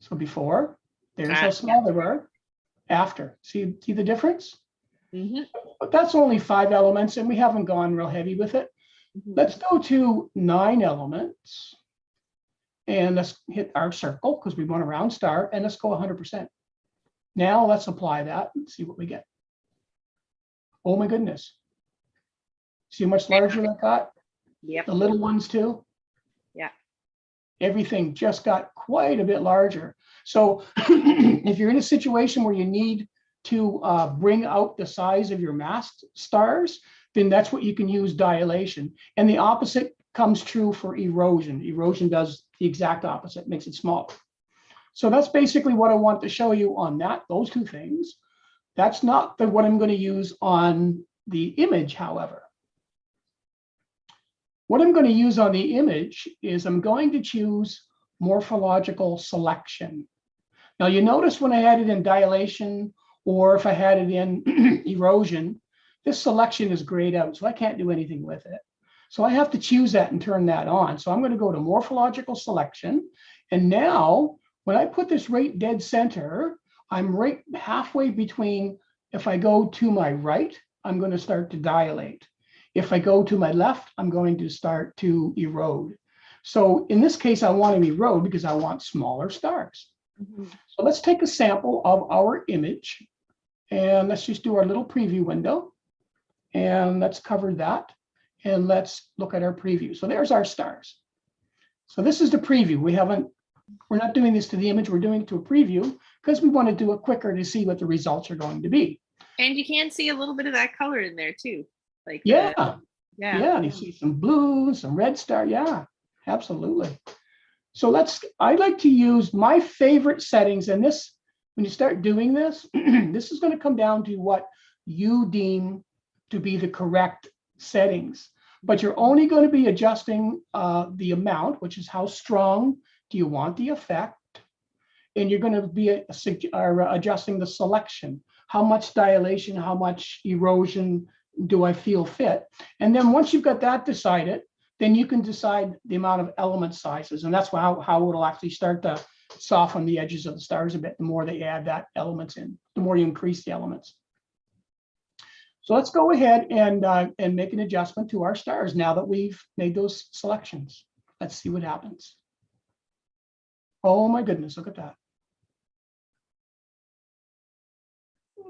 So before, there's how small they were. After, see the difference? Mm-hmm. But that's only 5 elements, and we haven't gone real heavy with it. Mm-hmm. Let's go to 9 elements, and let's hit our circle because we want a round star, and let's go 100%. Now let's apply that and see what we get. Oh my goodness. See how much larger that got? Yep. The little ones too? Yeah. Everything just got quite a bit larger. So if you're in a situation where you need to bring out the size of your masked stars, then that's what you can use dilation. And the opposite comes true for erosion. Erosion does the exact opposite, makes it smaller. So that's basically what I want to show you on those two things. That's not what I'm going to use on the image, however. What I'm going to use on the image is I'm going to choose morphological selection. Now you notice when I had it in dilation, or if I had it in erosion, this selection is grayed out, so I can't do anything with it. So I have to choose that and turn that on. So I'm going to go to morphological selection. And now when I put this right dead center, I'm right halfway between. If I go to my right, I'm going to start to dilate. If I go to my left, I'm going to start to erode. So in this case, I want to erode because I want smaller stars. Mm-hmm. So let's take a sample of our image, and let's just do our little preview window, and let's cover that, and let's look at our preview. So there's our stars. So this is the preview. We're not doing this to the image, we're doing it to a preview because we want to do it quicker to see what the results are going to be. And you can see a little bit of that color in there too. Like yeah, you see some blue, some red star. Yeah, absolutely. So I like to use my favorite settings, and this, when you start doing this, this is going to come down to what you deem to be the correct settings. But you're only going to be adjusting the amount, which is how strong do you want the effect, and you're going to be adjusting the selection. How much dilation, how much erosion do I feel fit? And then once you've got that decided, then you can decide the amount of element sizes. And that's how it'll actually start to soften the edges of the stars a bit. The more they add that elements in, the more you increase the elements. So let's go ahead and make an adjustment to our stars now that we've made those selections. Let's see what happens. Oh my goodness, look at that.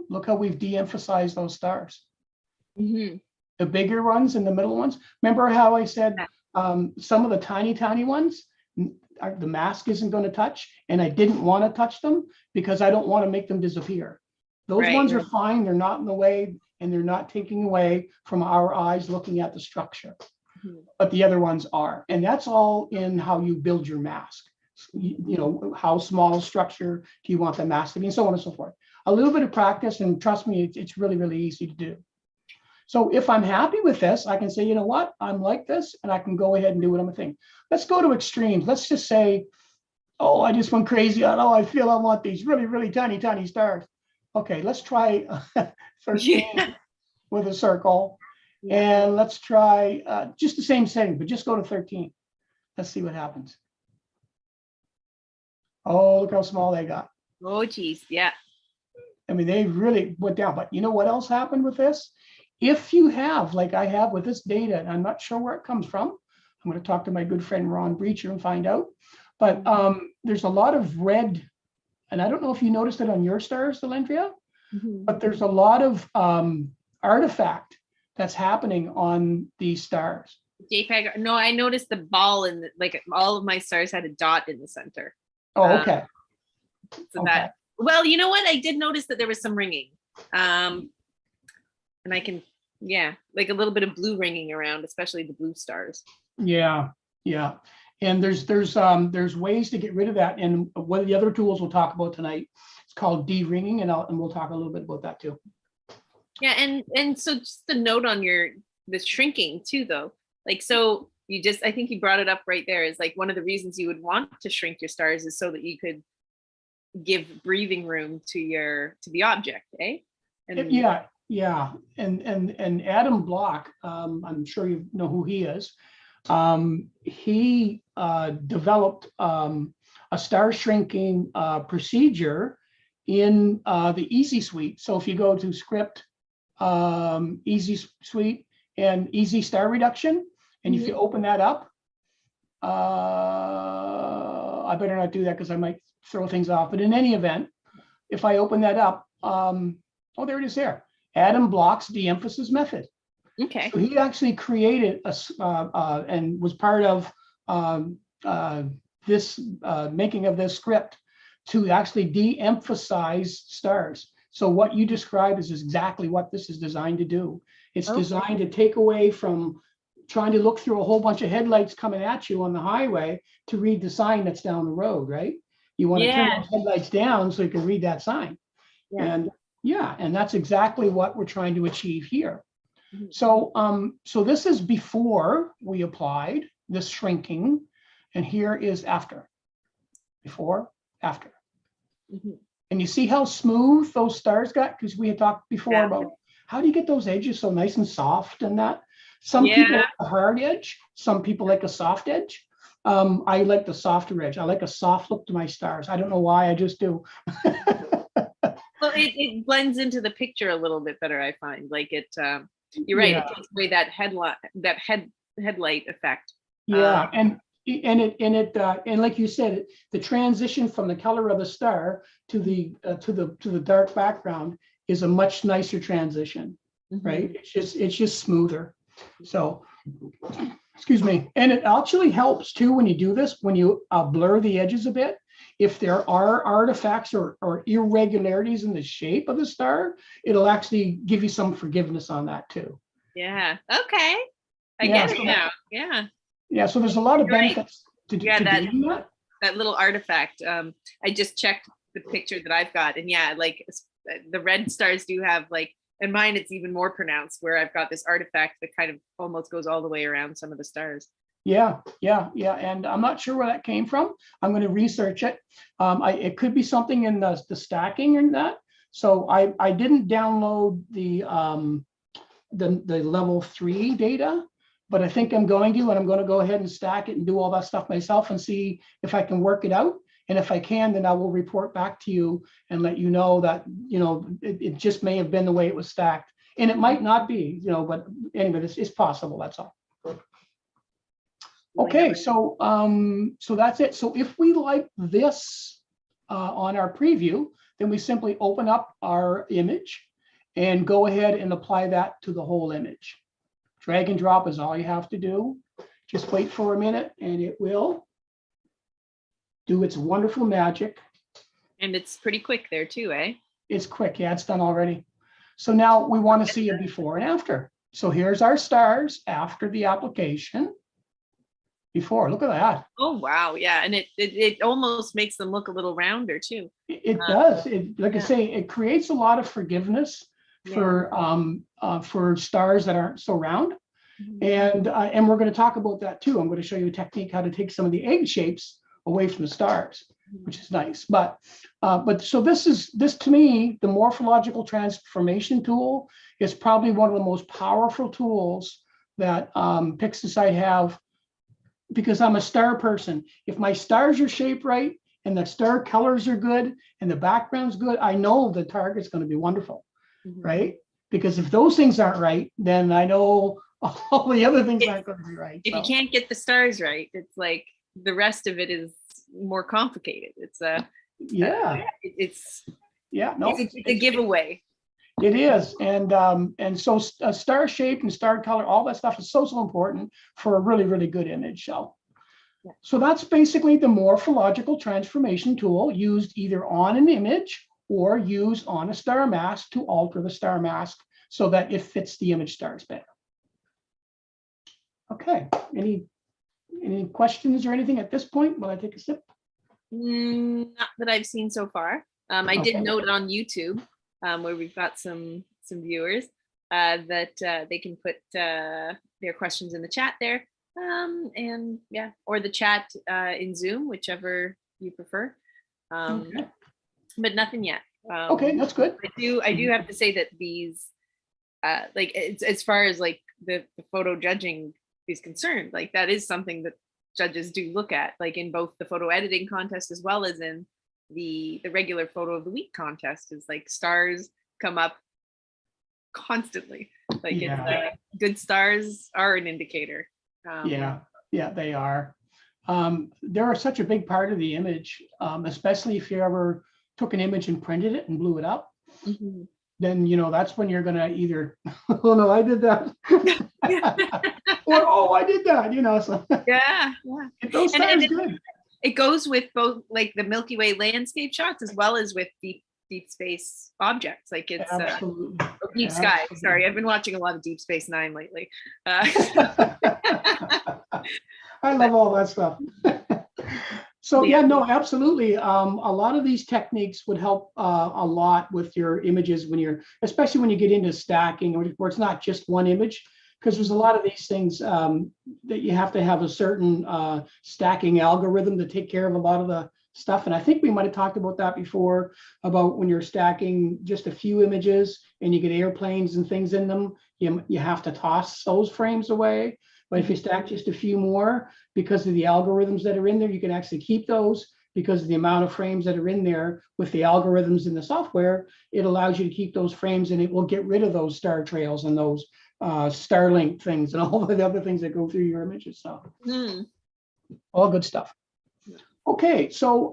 Look how we've de-emphasized those stars. Mm-hmm. The bigger ones and the middle ones. Remember how I said some of the tiny ones, the mask isn't going to touch, and I didn't want to touch them because I don't want to make them disappear. Those ones are fine. They're not in the way, and they're not taking away from our eyes looking at the structure. Mm-hmm. But the other ones are. And that's all in how you build your mask. You know, how small a structure do you want the mask to be, and so on and so forth. A little bit of practice, and trust me, it's really, really easy to do. So if I'm happy with this, I can say, you know what, I'm like this, and I can go ahead and do what I'm thinking. Let's go to extremes. Let's just say, oh, I just went crazy. I feel I want these really, really tiny stars. Okay, let's try 13 with a circle. Yeah. And let's try just the same setting, but just go to 13. Let's see what happens. Oh, look how small they got. Oh, geez, yeah. I mean, they really went down. But you know what else happened with this? If you have, like I have with this data, and I'm not sure where it comes from, I'm going to talk to my good friend Ron Breacher and find out. But there's a lot of red, and I don't know if you noticed it on your stars, Allendria, but there's a lot of artifact that's happening on these stars. JPEG. No, I noticed the ball in like all of my stars had a dot in the center. Oh, okay. So that, well, you know what? I did notice that there was some ringing. And I can Yeah, like a little bit of blue ringing around, especially the blue stars. Yeah, yeah. And there's ways to get rid of that. And one of the other tools we'll talk about tonight, it's called de-ringing, and we'll talk a little bit about that too. Yeah, and so just a note on the shrinking too, though. Like, so I think you brought it up right there, is like one of the reasons you would want to shrink your stars is so that you could give breathing room to the object, eh? And Yeah. And Adam Block, I'm sure you know who he is. He developed a star shrinking procedure in the Easy Suite. So if you go to Script, Easy Suite, and Easy Star Reduction, and if you open that up, I better not do that because I might throw things off. But in any event, if I open that up, oh, there it is there. Adam Block's de-emphasis method. okay. So he actually created and was part of this making of this script to actually de-emphasize stars. So what you described is exactly what this is designed to do. It's designed to take away from trying to look through a whole bunch of headlights coming at you on the highway to read the sign that's down the road, right? You want to turn those headlights down so you can read that sign. And that's exactly what we're trying to achieve here. So so this is before we applied this shrinking, and here is after. Before, after. And you see how smooth those stars got? Because we had talked before about how do you get those edges so nice and soft and that. Some people like a hard edge, some people like a soft edge. I like the softer edge. I like a soft look to my stars. I don't know why, I just do. Well, it blends into the picture a little bit better, I find. Like you're right, it takes away that headlight effect. Yeah, and like you said, the transition from the color of the star to the dark background is a much nicer transition, right? It's just smoother. So, excuse me, and it actually helps too when you do this, when you blur the edges a bit. If there are artifacts or irregularities in the shape of the star, it'll actually give you some forgiveness on that too. Yeah. Okay. I get it now. Yeah. Yeah. So there's a lot of benefits to doing that. That little artifact. I just checked the picture that I've got, and like the red stars do have like, and mine it's even more pronounced where I've got this artifact that kind of almost goes all the way around some of the stars. Yeah. And I'm not sure where that came from. I'm going to research it. It could be something in the stacking and that. So I didn't download the level 3 data, but I think I'm going to, and I'm going to go ahead and stack it and do all that stuff myself and see if I can work it out. And if I can, then I will report back to you and let you know that, it just may have been the way it was stacked, and it might not be, but anyway, it's possible. That's all. Okay, so that's it. So if we like this on our preview, then we simply open up our image and go ahead and apply that to the whole image. Drag and drop is all you have to do. Just wait for a minute and it will do its wonderful magic. And it's pretty quick there too, eh? It's quick, yeah, it's done already. So now we want to see a before and after. So here's our stars after the application. Before, look at that. Oh wow, yeah, and it almost makes them look a little rounder too. It does. Like I say, it creates a lot of forgiveness for stars that aren't so round. And we're going to talk about that too. I'm going to show you a technique how to take some of the egg shapes away from the stars, which is nice. But so this to me, the morphological transformation tool is probably one of the most powerful tools that PixInsight have, because I'm a star person. If my stars are shaped right and the star colors are good and the background's good, I know the target's going to be wonderful, right? Because if those things aren't right, then I know all the other things aren't going to be right. If you can't get the stars right, it's like the rest of it is more complicated. It's it's a giveaway. It is, and so star shape and star color, all that stuff is so important for a really, really good image. So that's basically the morphological transformation tool, used either on an image or used on a star mask to alter the star mask so that it fits the image stars better. Okay, any questions or anything at this point while I take a sip? Not that I've seen so far. I did Okay. note on YouTube, where we've got some viewers, that they can put their questions in the chat there, and yeah, or the chat in Zoom, whichever you prefer. Okay. But nothing yet. Okay, that's good. I do have to say that these, like, as far as like the photo judging is concerned, like that is something that judges do look at, like in both the photo editing contest as well as in the regular photo of the week contest. Is like stars come up constantly. Like it's good stars are an indicator. Yeah, they are. They're such a big part of the image, especially if you ever took an image and printed it and blew it up. Mm-hmm. Then that's when you're gonna either, oh no, I did that, or oh, I did that. So yeah. Those stars good. It goes with both like the Milky Way landscape shots as well as with deep space objects. Like it's Absolutely. Deep sky. Sorry, I've been watching a lot of Deep Space Nine lately. I love all that stuff. So yeah, no, absolutely. A lot of these techniques would help a lot with your images especially when you get into stacking, where it's not just one image, because there's a lot of these things that you have to have a certain stacking algorithm to take care of a lot of the stuff. And I think we might have talked about that before, about when you're stacking just a few images and you get airplanes and things in them, you have to toss those frames away. But if you stack just a few more, because of the algorithms that are in there, you can actually keep those, because of the amount of frames that are in there with the algorithms in the software. It allows you to keep those frames, and it will get rid of those star trails and those Starlink things and all the other things that go through your images. So all good stuff. Okay, so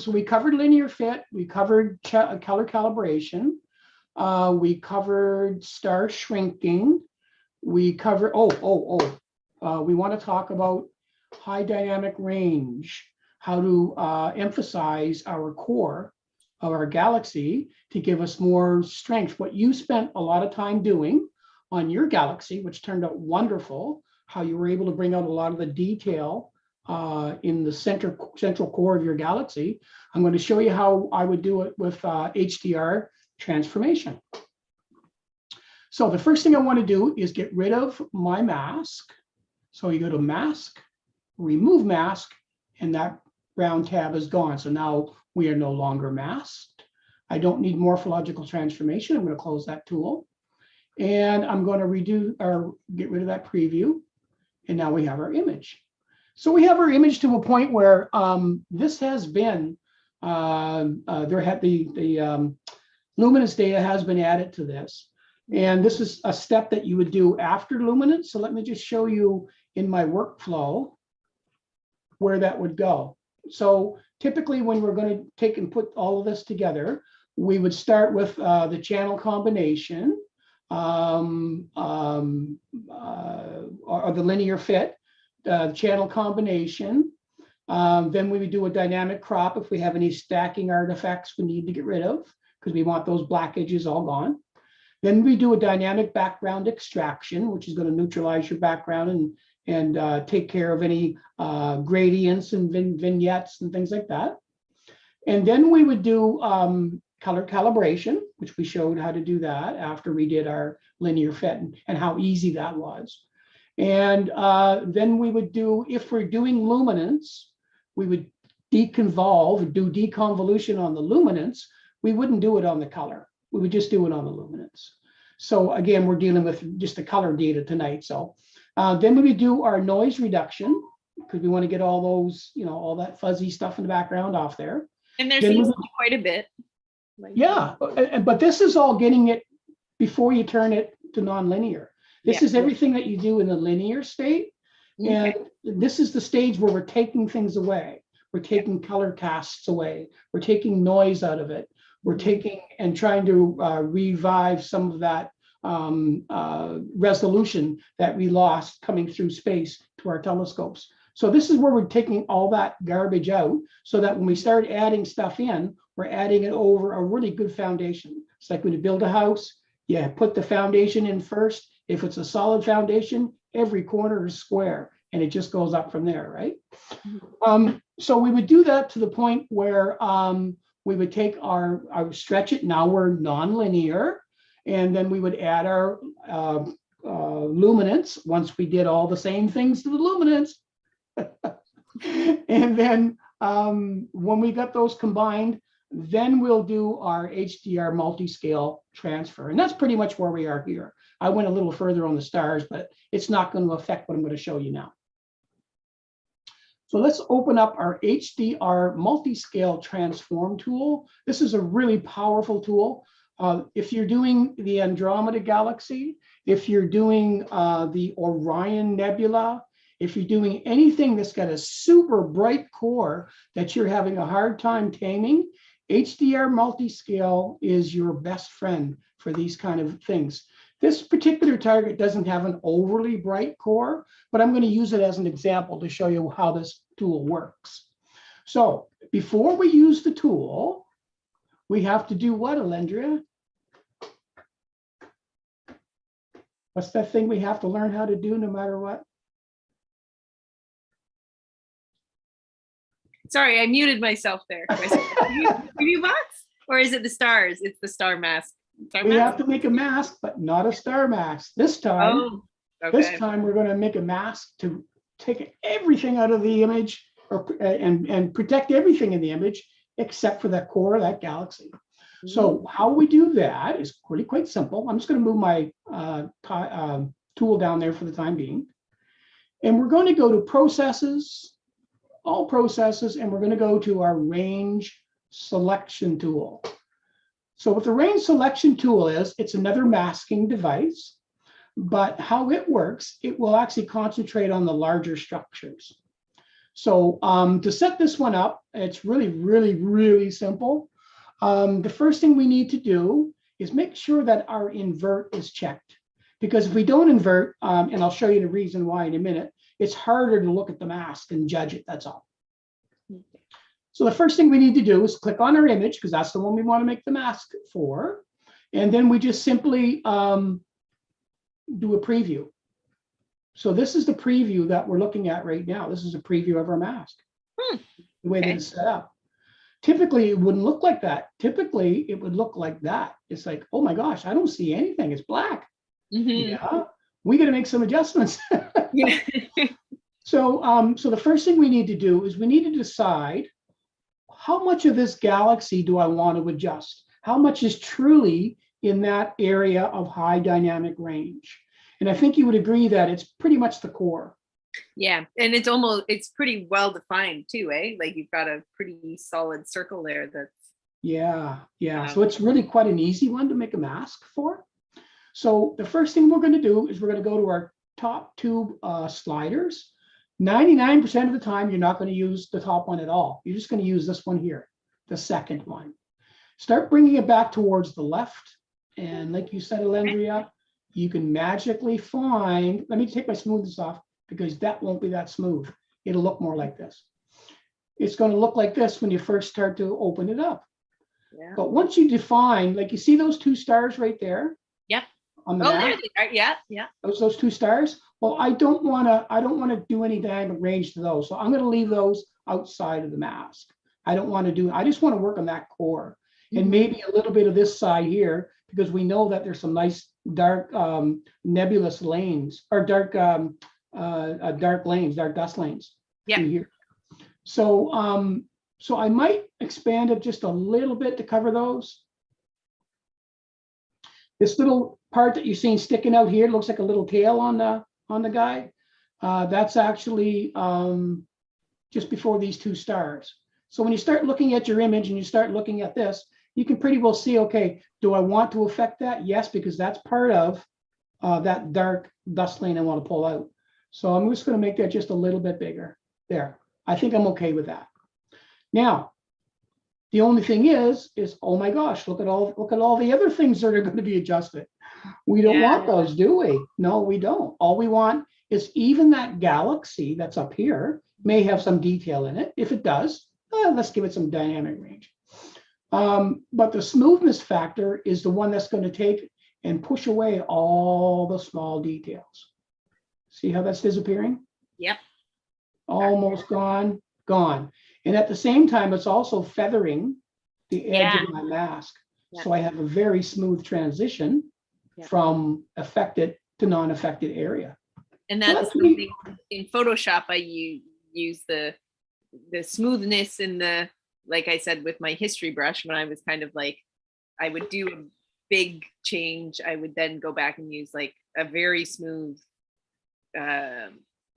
we covered linear fit, we covered color calibration, we covered star shrinking. We cover, we want to talk about high dynamic range, how to emphasize our core of our galaxy to give us more strength. What you spent a lot of time doing on your galaxy, which turned out wonderful, how you were able to bring out a lot of the detail in the central core of your galaxy. I'm going to show you how I would do it with HDR transformation. So the first thing I want to do is get rid of my mask. So you go to mask, remove mask, and that round tab is gone. So now we are no longer masked. I don't need morphological transformation. I'm going to close that tool. And I'm going to redo or get rid of that preview. And now we have our image. So we have our image to a point where this has been, the luminance data has been added to this. And this is a step that you would do after luminance. So let me just show you in my workflow where that would go. So typically when we're going to take and put all of this together, we would start with the channel combination or the linear fit, channel combination. Then we would do a dynamic crop if we have any stacking artifacts we need to get rid of, because we want those black edges all gone. Then we do a dynamic background extraction, which is going to neutralize your background and take care of any gradients and vignettes and things like that. And then we would do color calibration, which we showed how to do that after we did our linear fit and how easy that was. And then we would do, if we're doing luminance, we would do deconvolution on the luminance. We wouldn't do it on the color. We would just do it on the luminance. So again, we're dealing with just the color data tonight. So then we would do our noise reduction, because we want to get all those, all that fuzzy stuff in the background off there. And there seems to be quite a bit. Yeah, but this is all getting it before you turn it to nonlinear. This is everything that you do in the linear state. Okay. And this is the stage where we're taking things away. We're taking color casts away. We're taking noise out of it. We're taking and trying to revive some of that resolution that we lost coming through space to our telescopes. So this is where we're taking all that garbage out, so that when we start adding stuff in, we're adding it over a really good foundation. It's like when you build a house, you put the foundation in first. If it's a solid foundation, every corner is square and it just goes up from there, right? So we would do that to the point where we would take our stretch it. Now we're nonlinear, and then we would add our luminance once we did all the same things to the luminance. And then when we got those combined, then we'll do our HDR multi-scale transfer. And that's pretty much where we are here. I went a little further on the stars, but it's not going to affect what I'm going to show you now. So let's open up our HDR multi-scale transform tool. This is a really powerful tool. If you're doing the Andromeda Galaxy, if you're doing the Orion Nebula, if you're doing anything that's got a super bright core that you're having a hard time taming, HDR multi-scale is your best friend for these kind of things. This particular target doesn't have an overly bright core, but I'm going to use it as an example to show you how this tool works. So before we use the tool, we have to do what, Allendria? What's that thing we have to learn how to do no matter what? Sorry, I muted myself there. Preview box? Or is it the stars? It's the star mask. We have to make a mask, but not a star mask. This time, This time we're going to make a mask to take everything out of the image and protect everything in the image except for that core of that galaxy. So how we do that is really quite simple. I'm just going to move my tool down there for the time being. And we're going to go to processes, all processes, and we're going to go to our range selection tool. So what the range selection tool is, it's another masking device, but how it works, it will actually concentrate on the larger structures. So to set this one up, it's really, really, really simple. The first thing we need to do is make sure that our invert is checked. Because if we don't invert, and I'll show you the reason why in a minute, it's harder to look at the mask and judge it, that's all. So the first thing we need to do is click on our image, because that's the one we want to make the mask for. And then we just simply do a preview. So this is the preview that we're looking at right now. This is a preview of our mask, the way that it's set up. Typically, it wouldn't look like that. Typically, it would look like that. It's like, oh my gosh, I don't see anything. It's black. Yeah, we got to make some adjustments. So the first thing we need to do is we need to decide how much of this galaxy do I want to adjust? How much is truly in that area of high dynamic range? And I think you would agree that it's pretty much the core. Yeah, and it's pretty well defined too, eh? Like you've got a pretty solid circle there that's. Yeah. So it's really quite an easy one to make a mask for. So the first thing we're going to do is we're going to go to our top two sliders. 99% of the time, you're not going to use the top one at all. You're just going to use this one here, the second one. Start bringing it back towards the left. And like you said, Allendria, you can magically find, let me take my smoothness off because that won't be that smooth. It'll look more like this. It's going to look like this when you first start to open it up. Yeah. But once you define, like you see those two stars right there? Yep. On the map? there they are. Yeah. Those two stars. Well, I don't want to do any dynamic range to those. So I'm going to leave those outside of the mask. I just want to work on that core and maybe a little bit of this side here, because we know that there's some nice dark nebulous lanes or dark dust lanes. Yeah. Here. So I might expand it just a little bit to cover those. This little part that you're seeing sticking out here looks like a little tail on the guy. That's actually just before these two stars. So when you start looking at your image and you start looking at this, you can pretty well see, okay, do I want to affect that? Yes, because that's part of that dark dust lane I want to pull out. So I'm just going to make that just a little bit bigger. There. I think I'm okay with that. Now, the only thing is oh my gosh, look at all the other things that are going to be adjusted. We don't want those, do we? No, we don't. All we want is even that galaxy that's up here may have some detail in it. If it does, let's give it some dynamic range. But the smoothness factor is the one that's going to take and push away all the small details. See how that's disappearing? Yep. Almost gone, gone. And at the same time, it's also feathering the edge Yeah. of my mask. Yeah. So I have a very smooth transition from affected to non-affected area. And So that's something in Photoshop, I use the smoothness in the, like I said, with my history brush, when I was kind of like, I would do a big change, I would then go back and use like a very smooth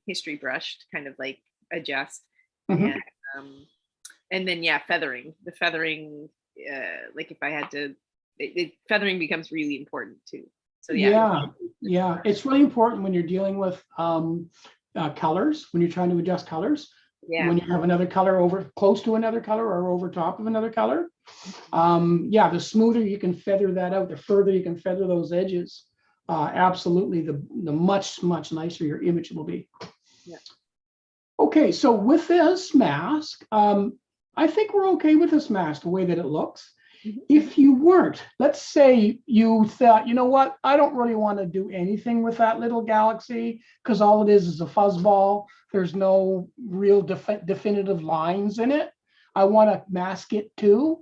history brush to kind of like adjust. And then feathering, the feathering, like if I had to, feathering becomes really important too. So yeah, it's really important when you're dealing with colors, when you're trying to adjust colors. When you have another color over close to another color or over top of another color. The smoother you can feather that out, the further you can feather those edges, absolutely, the much nicer your image will be. Okay, so with this mask, I think we're okay with this mask, the way that it looks. If you weren't, let's say you thought, you know what, I don't really want to do anything with that little galaxy because all it is a fuzzball. There's no real definitive lines in it. I want to mask it too.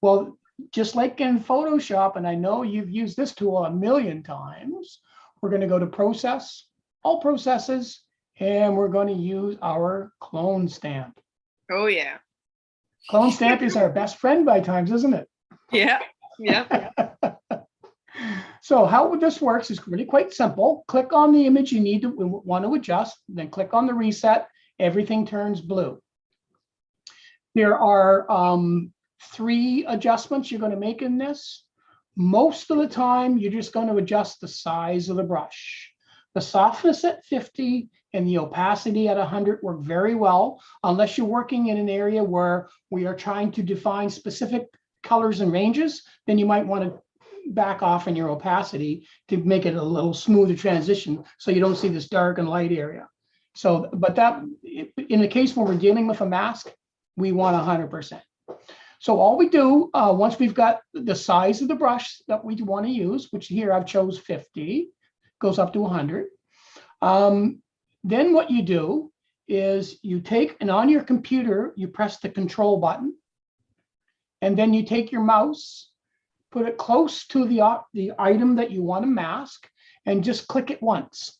Well, just like in Photoshop, and I know you've used this tool a million times, we're going to go to Process, All Processes, and we're going to use our clone stamp. Oh yeah. Clone stamp is our best friend by times, isn't it? Yeah. So how this works is really quite simple. Click on the image you need to want to adjust, then click on the reset. Everything turns blue. There are 3 adjustments you're going to make in this. Most of the time, you're just going to adjust the size of the brush. The softness at 50 and the opacity at 100 work very well, unless you're working in an area where we are trying to define specific colors and ranges, then you might want to back off in your opacity to make it a little smoother transition so you don't see this dark and light area. So, but that, in the case when we're dealing with a mask, we want 100%. So all we do, once we've got the size of the brush that we want to use, which here I've chose 50, goes up to 100. Then what you do is you take, and on your computer, you press the control button, and then you take your mouse, put it close to the item that you want to mask, and just click it once.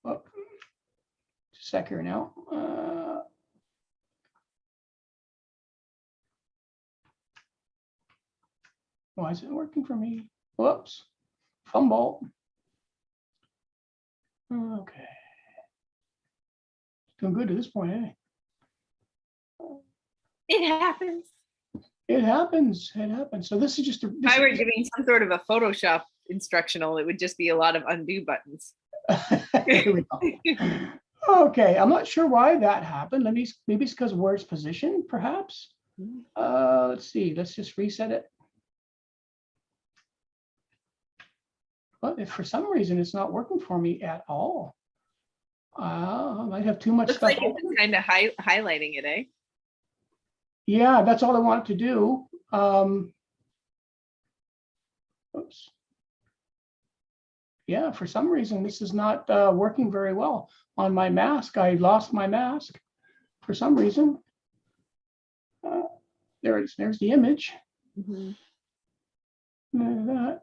Oh, just a sec here now. Why isn't it working for me? Whoops, fumble. Okay. Doing good to this point, eh? It happens. It happens. It happens. So this is just if I were giving some sort of a Photoshop instructional, it would just be a lot of undo buttons. Here we go. Okay, I'm not sure why that happened. Maybe it's because of where it's positioned, perhaps. Let's see. Let's just reset it. But if for some reason it's not working for me at all, I might have too much Looks stuff. Like it's kind of highlighting it, eh? Yeah, that's all I want it to do. Oops. Yeah, for some reason this is not working very well on my mask. I lost my mask for some reason. There it is. There's the image. That.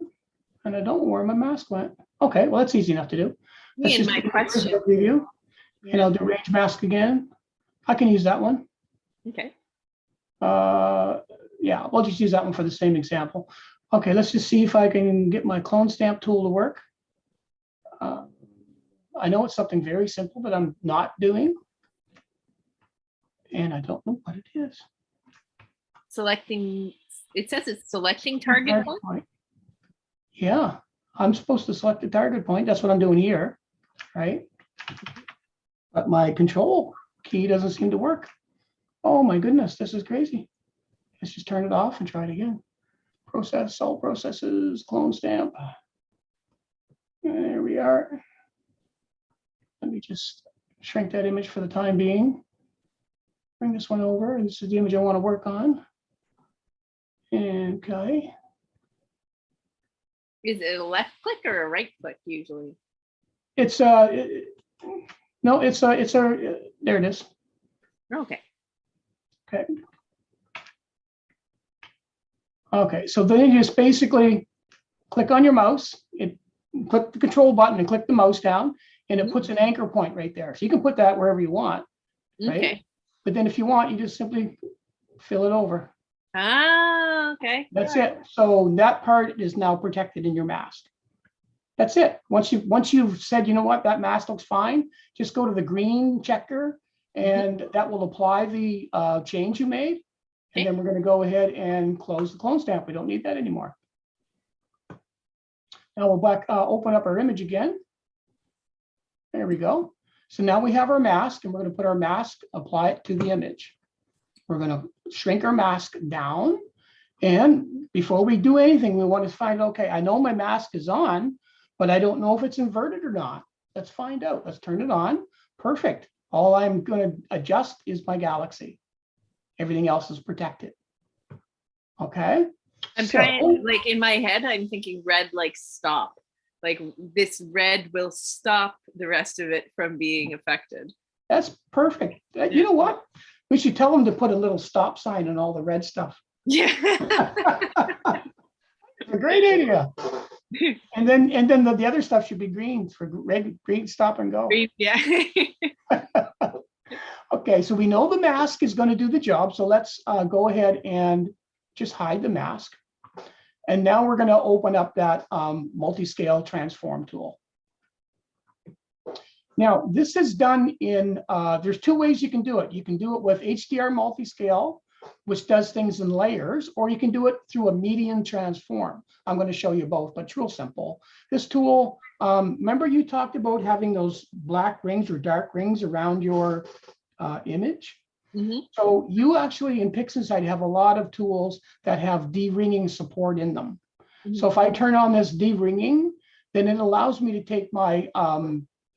And I don't know where my mask went. Okay, well, that's easy enough to do. Me and my question. Review, and I'll do range mask again. I can use that one. Okay. Yeah, we'll just use that one for the same example. Okay, let's just see if I can get my clone stamp tool to work. I know it's something very simple that I'm not doing, and I don't know what it is. Selecting, it says it's selecting target point. Yeah, I'm supposed to select the target point. That's what I'm doing here, right? But my control key doesn't seem to work. Oh my goodness, this is crazy. Let's just turn it off and try it again. Process, all processes, clone stamp. There we are. Let me just shrink that image for the time being. Bring this one over. This is the image I want to work on. Okay. Is it a left click or a right click usually? It's no, it's a, there it is. Okay. Okay. Okay, so then you just basically click on your mouse, click the control button and click the mouse down, and it puts an anchor point right there. So you can put that wherever you want, right? Okay. But then if you want, you just simply fill it over. Ah, okay. That's it. So that part is now protected in your mask. That's it. Once you've said, you know what, that mask looks fine, just go to the green checker, and that will apply the change you made. And then we're going to go ahead and close the clone stamp. We don't need that anymore. Now we'll open up our image again. There we go. So now we have our mask, and we're going to put our mask, apply it to the image. We're going to shrink our mask down. And before we do anything, we want to find, okay, I know my mask is on, but I don't know if it's inverted or not. Let's find out. Let's turn it on. Perfect. All I'm going to adjust is my galaxy. Everything else is protected. Okay. I'm trying, like in my head, I'm thinking red, like stop. Like this red will stop the rest of it from being affected. That's perfect. You know what? We should tell them to put a little stop sign on all the red stuff. Yeah. It's a great idea. And then the other stuff should be green for red, green, stop and go. Green, yeah. Okay, so we know the mask is going to do the job. So let's go ahead and just hide the mask. And now we're going to open up that multi-scale transform tool. Now, this is done in, there's two ways you can do it. You can do it with HDR multi-scale, which does things in layers, or you can do it through a median transform. I'm going to show you both, but it's real simple. This tool, remember you talked about having those black rings or dark rings around your image? So you actually in PixInsight have a lot of tools that have de-ringing support in them. So if I turn on this de-ringing, then it allows me to take my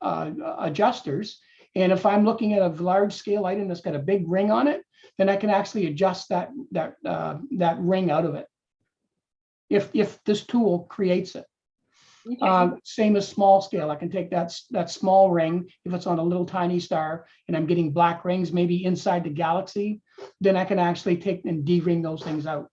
adjusters, and if I'm looking at a large scale item that's got a big ring on it, then I can actually adjust that ring out of it if this tool creates it. Same as small scale. I can take that small ring, if it's on a little tiny star and I'm getting black rings maybe inside the galaxy, then I can actually take and de-ring those things out.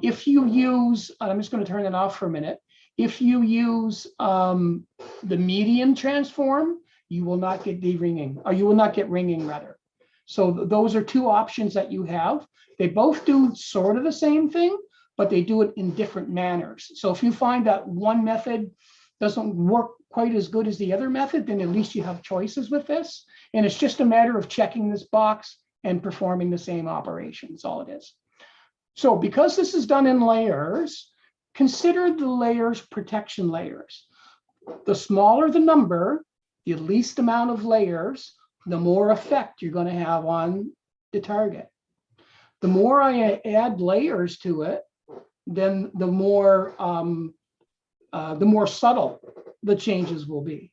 If you use, I'm just going to turn it off for a minute. If you use the median transform, you will not get de-ringing, or you will not get ringing rather. So those are two options that you have. They both do sort of the same thing, but they do it in different manners. So if you find that one method doesn't work quite as good as the other method, then at least you have choices with this. And it's just a matter of checking this box and performing the same operation. That's all it is. So because this is done in layers, consider the layers protection layers. The smaller the number, the least amount of layers, the more effect you're going to have on the target. The more I add layers to it, then the more subtle the changes will be,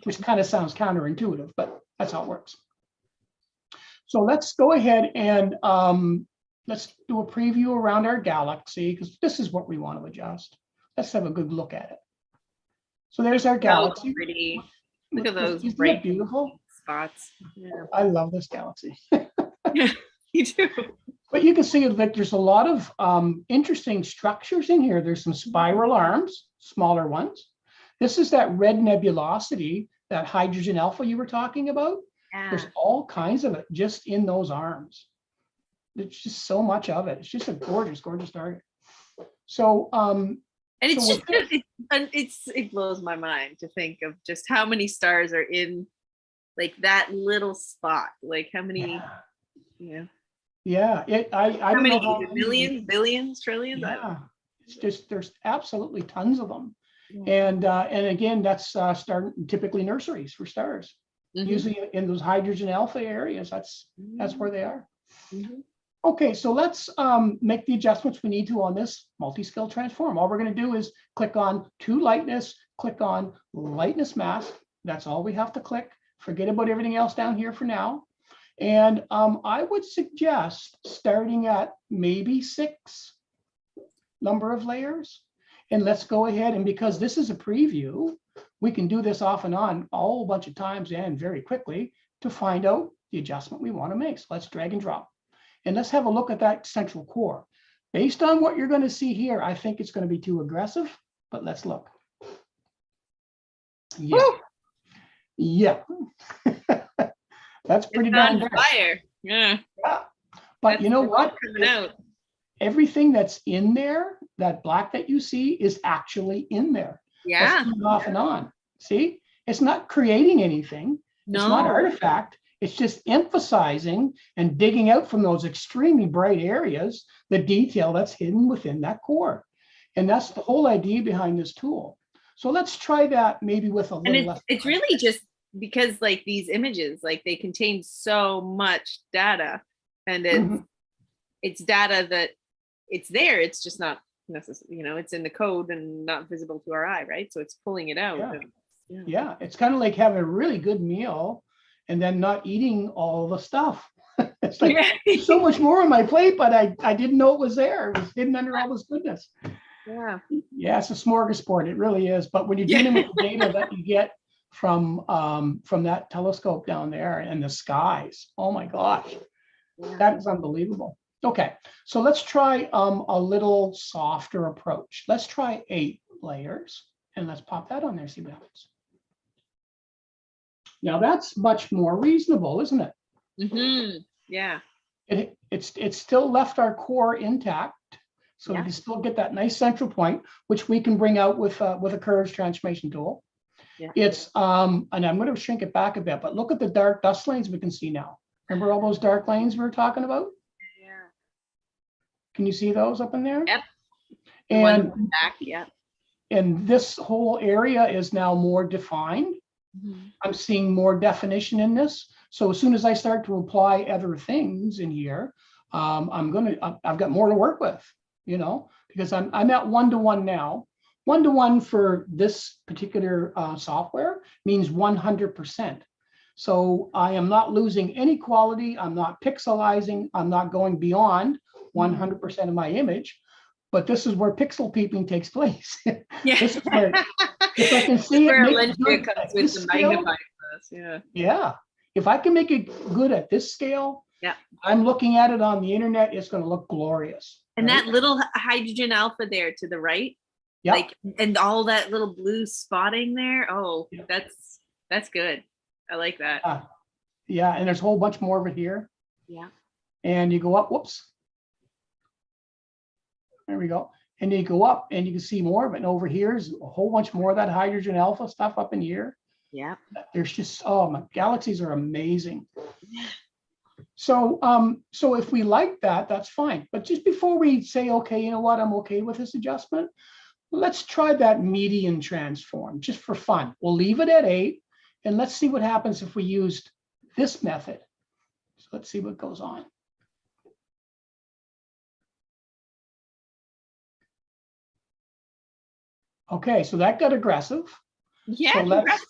which kind of sounds counterintuitive, but that's how it works. So let's go ahead and let's do a preview around our galaxy, because this is what we want to adjust. Let's have a good look at it. So there's our galaxy. Pretty. Look at those Isn't bright it beautiful spots. Yeah. I love this galaxy. Yeah, you do. But you can see that there's a lot of interesting structures in here. There's some spiral arms, smaller ones. This is that red nebulosity, that hydrogen alpha you were talking about. Yeah. There's all kinds of it just in those arms. There's just so much of it. It's just a gorgeous, gorgeous target. So, and it's so just it blows my mind to think of just how many stars are in like that little spot. Like how many, Yeah, I how don't many, know how millions, billions, trillions? Yeah, it's just there's absolutely tons of them, and again that's typically nurseries for stars. Usually in those hydrogen alpha areas, that's where they are. Okay, so let's make the adjustments we need to on this multi-scale transform. All we're going to do is click on to lightness, click on lightness mask. That's all we have to click. Forget about everything else down here for now. And I would suggest starting at maybe 6 number of layers. And let's go ahead, and because this is a preview, we can do this off and on a whole bunch of times and very quickly to find out the adjustment we want to make. So let's drag and drop. And let's have a look at that central core. Based on what you're going to see here, I think it's going to be too aggressive, but let's look. Yeah. Woo! Yeah. That's pretty darn good. Fire. Yeah. Yeah. But That's you know what? coming out. Everything that's in there, that black that you see, is actually in there. Yeah. Let's turn it off and on. See, it's not creating anything. No. It's not artifact. It's just emphasizing and digging out from those extremely bright areas the detail that's hidden within that core. And that's the whole idea behind this tool. So let's try that maybe with a little And less. it's really just because like these images, like they contain so much data, and it's data that it's there. It's just not necessarily, it's in the code and not visible to our eye, right? So it's pulling it out. Yeah, yeah. It's kind of like having a really good meal and then not eating all the stuff. It's like so much more on my plate, but I didn't know it was there. It was hidden under all this goodness. Yeah. Yeah, it's a smorgasbord. It really is. But when you're dealing with the data that you get from that telescope down there and the skies, oh my gosh, that is unbelievable. Okay, so let's try a little softer approach. Let's try 8 layers, and let's pop that on there, see what happens. Now that's much more reasonable, isn't it? Mm-hmm. Yeah. It's still left our core intact, so we can still get that nice central point, which we can bring out with a curves transformation tool. Yeah. It's and I'm going to shrink it back a bit, but look at the dark dust lanes we can see now. Remember all those dark lanes we were talking about? Yeah. Can you see those up in there? Yep. And back, yeah. And this whole area is now more defined. Mm-hmm. I'm seeing more definition in this. So as soon as I start to apply other things in here, I've got more to work with, because I'm at 1-to-1 now. 1-to-1 for this particular software means 100%. So I am not losing any quality. I'm not pixelizing. I'm not going beyond 100% of my image. But this is where pixel peeping takes place. Yeah. This is where, if I can see where it, Allendria comes with the magnifying glass. Yeah. Yeah. If I can make it good at this scale, I'm looking at it on the internet, it's going to look glorious. And that little hydrogen alpha there to the right, and all that little blue spotting there. Oh, that's good. I like that. Yeah, and there's a whole bunch more of it here. Yeah. And you go up, whoops. There we go. And you go up and you can see more of it. And over here is a whole bunch more of that hydrogen alpha stuff up in here. Yeah. There's just, my galaxies are amazing. So, so if we like that, that's fine. But just before we say, okay, you know what, I'm okay with this adjustment, let's try that median transform just for fun. We'll leave it at 8 and let's see what happens if we used this method. So let's see what goes on. Okay, so that got aggressive. Yeah, so aggressive.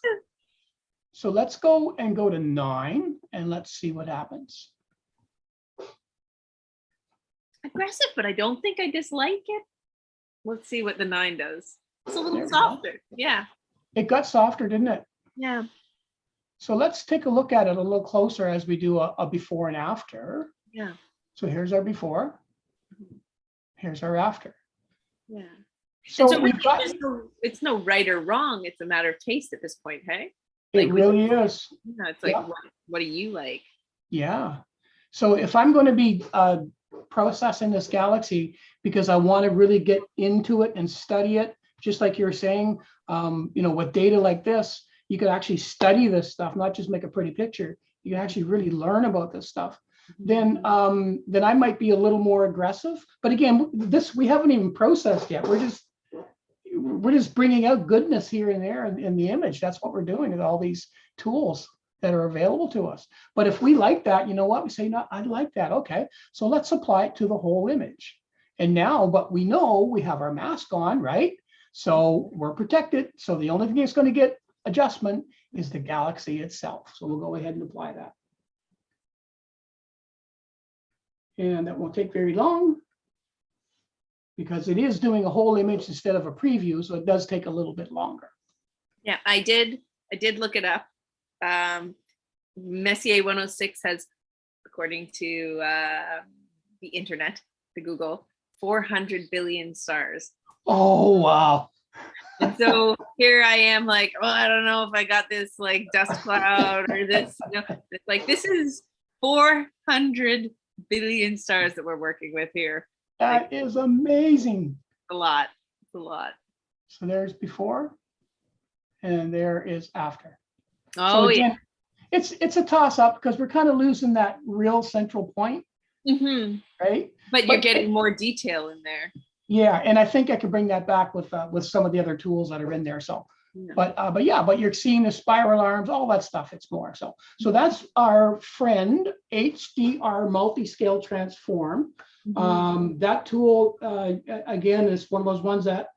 So let's go to 9 and let's see what happens. Aggressive, but I don't think I dislike it. Let's see what the 9 does. It's a little softer. Yeah. It got softer, didn't it? Yeah. So let's take a look at it a little closer as we do a before and after. Yeah. So here's our before. Here's our after. Yeah. So it's no right or wrong. It's a matter of taste at this point, hey? It really is. Yeah, it's like, what do you like? Yeah. So if I'm going to be processing this galaxy because I want to really get into it and study it, just like you're saying, with data like this, you could actually study this stuff, not just make a pretty picture. You can actually really learn about this stuff. Then I might be a little more aggressive. But again, we haven't even processed yet. We're just bringing out goodness here and there in the image. That's what we're doing with all these tools that are available to us. But if we like that, you know what? We say, no, I like that. Okay, so let's apply it to the whole image. And now, but we know we have our mask on, right? So we're protected. So the only thing that's going to get adjustment is the galaxy itself. So we'll go ahead and apply that. And that won't take very long. because it is doing a whole image instead of a preview, so it does take a little bit longer. Yeah, I did look it up. Messier 106 has, according to the internet, the Google, 400 billion stars. Oh, wow. And so here I am like, oh, I don't know if I got this like dust cloud or this, it's like, this is 400 billion stars that we're working with here. That is amazing. A lot. It's a lot. So there's before and there is after. Oh, so again, yeah. It's a toss up because we're kind of losing that real central point, right? But you're getting more detail in there. Yeah, and I think I could bring that back with some of the other tools that are in there. So, Yeah. but you're seeing the spiral arms, all that stuff. It's more so. So that's our friend HDR Multi-Scale Transform. That tool again is one of those ones that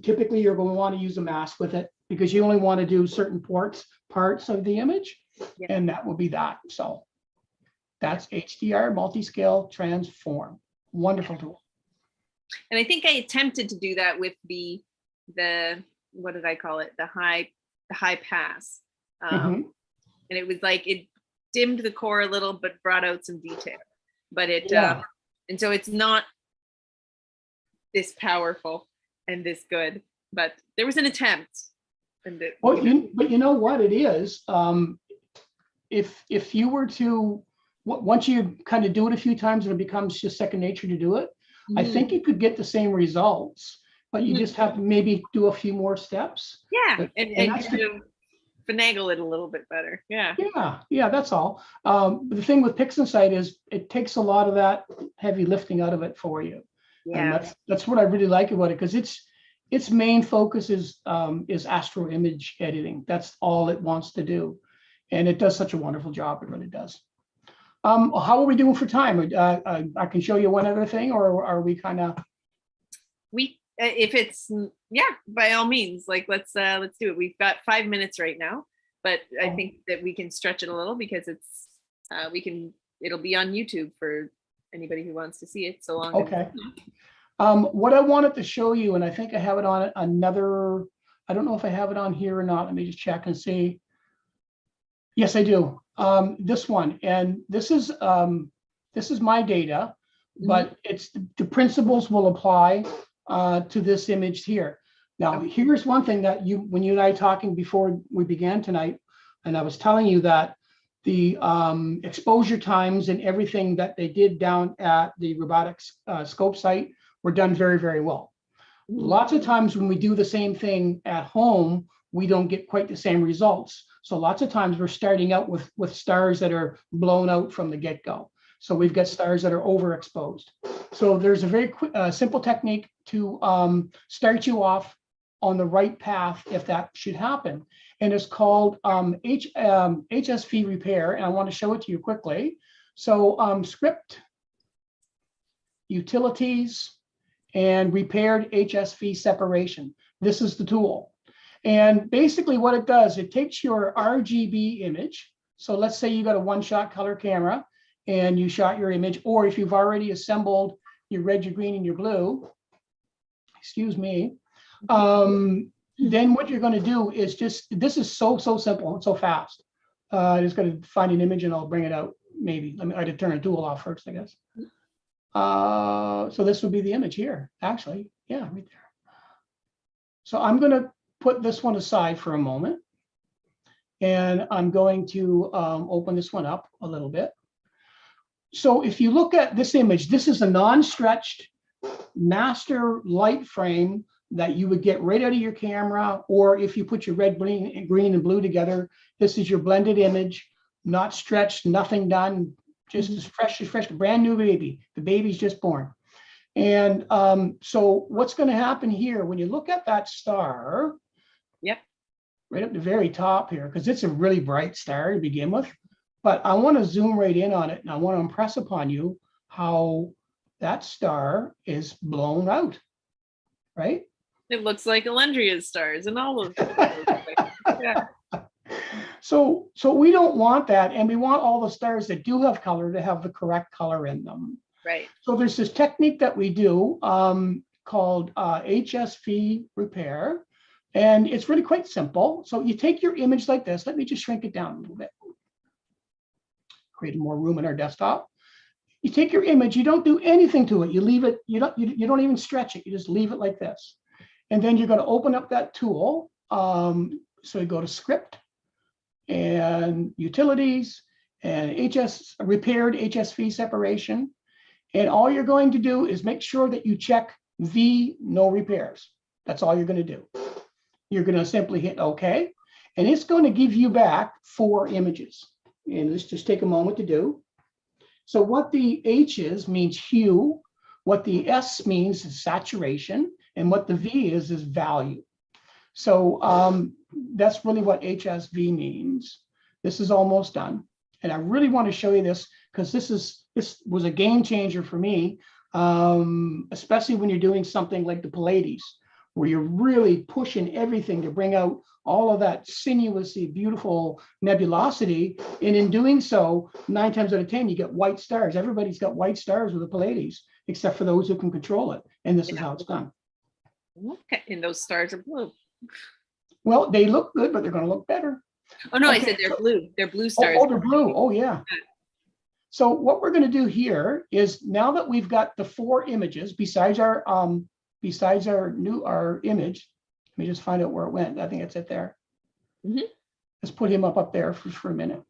typically you're going to want to use a mask with it because you only want to do certain parts of the image, and that will be that. So that's HDR Multi-Scale Transform. Wonderful tool. And I think I attempted to do that with the what did I call it? The high pass. And it was like it dimmed the core a little, but brought out some detail. But it and so it's not this powerful and this good, but there was an attempt. And but you know what it is? If you were to, once you kind of do it a few times and it becomes just second nature to do it, I think you could get the same results, but you just have to maybe do a few more steps. Yeah, and kind of finagle it a little bit better. Yeah. Yeah, that's all. But the thing with PixInsight is it takes a lot of that heavy lifting out of it for you. Yeah. And that's what I really like about it, because its main focus is astro image editing. That's all it wants to do. And it does such a wonderful job. It really does. How are we doing for time? I can show you one other thing, or are we kind of? If it's, by all means, like let's do it. We've got 5 minutes right now, but I think that we can stretch it a little because it's it'll be on YouTube for anybody who wants to see it. So long. Okay. What I wanted to show you, and I think I have it on another. I don't know if I have it on here or not. Let me just check and see. Yes, I do. This one, and this is my data, but it's the principles will apply to this image here. Now, here's one thing that when you and I talking before we began tonight, and I was telling you that the exposure times and everything that they did down at the robotics scope site were done very, very well. Lots of times when we do the same thing at home, we don't get quite the same results. So lots of times we're starting out with stars that are blown out from the get-go. So we've got stars that are overexposed. So there's a very quick, simple technique to start you off on the right path if that should happen. And it's called HSV repair. And I want to show it to you quickly. So script, utilities, and repaired HSV separation. This is the tool. And basically what it does, it takes your RGB image. So let's say you got a one-shot color camera and you shot your image, or if you've already assembled your red, your green, and your blue, excuse me, then what you're going to do is this is so simple and so fast. I'm just going to find an image and I'll bring it out. Maybe I had to turn the tool off first, I guess. So this would be the image here, actually. Yeah, right there. So I'm going to put this one aside for a moment, and I'm going to open this one up a little bit. So if you look at this image, this is a non-stretched master light frame that you would get right out of your camera, or if you put your red, green, and blue together, this is your blended image, not stretched, nothing done, just as fresh, brand new baby. The baby's just born. And so what's going to happen here when you look at that star? Yep. Right up the very top here, because it's a really bright star to begin with. But I want to zoom right in on it, and I want to impress upon you how that star is blown out, right? It looks like Allendria's stars and all of them. Yeah. So we don't want that, and we want all the stars that do have color to have the correct color in them. Right. So there's this technique that we do called HSV repair, and it's really quite simple. So you take your image like this. Let me just shrink it down a little bit, create more room in our desktop. You take your image, you don't do anything to it. You leave it, you don't even stretch it. You just leave it like this. And then you're going to open up that tool. So you go to Script and Utilities and repaired HSV separation. And all you're going to do is make sure that you check V, no repairs. That's all you're going to do. You're going to simply hit OK. And it's going to give you back 4 images. And let's just take a moment to do. So what the H is means hue, what the S means is saturation, and what the V is value. So that's really what HSV means. This is almost done. And I really want to show you this because this was a game changer for me, especially when you're doing something like the Pleiades, where you're really pushing everything to bring out all of that sinuously beautiful nebulosity. And in doing so, 9 times out of 10, you get white stars. Everybody's got white stars with the Pleiades, except for those who can control it. And this is how it's done. Okay, and those stars are blue. Well, they look good, but they're going to look better. Oh no, Okay, I said they're so, blue. They're blue stars. Oh, they're blue. Oh, yeah. So what we're going to do here is, now that we've got the 4 images besides our image, let me just find out where it went. I think it's it there. Let's put him up there for a minute.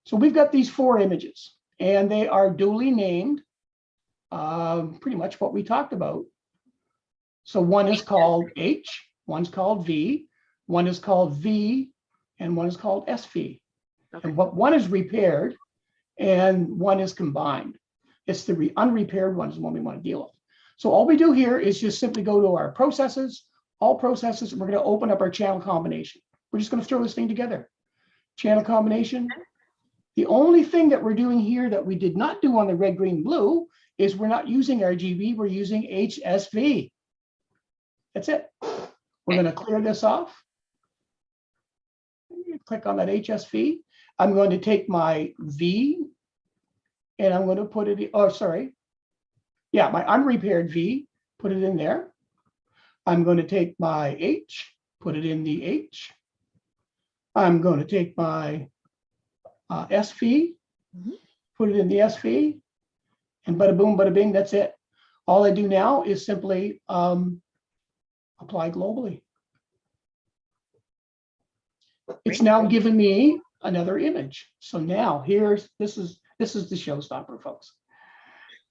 So we've got these 4 images, and they are duly named, pretty much what we talked about. So one is called H, one's called V, one is called V, and one is called SV. Okay. And one is repaired and one is combined. It's the unrepaired one is the one we want to deal with. So all we do here is just simply go to our processes, all processes, and we're going to open up our channel combination. We're just going to throw this thing together. Channel combination. The only thing that we're doing here that we did not do on the red, green, blue is we're not using RGB, we're using HSV. That's it. We're going to clear this off. Click on that HSV. I'm going to take my V and I'm going to put it, my unrepaired V, put it in there. I'm going to take my H, put it in the H. I'm going to take my SV, put it in the SV, and bada boom, bada bing, that's it. All I do now is simply apply globally. It's now given me another image. So now this is the showstopper, folks.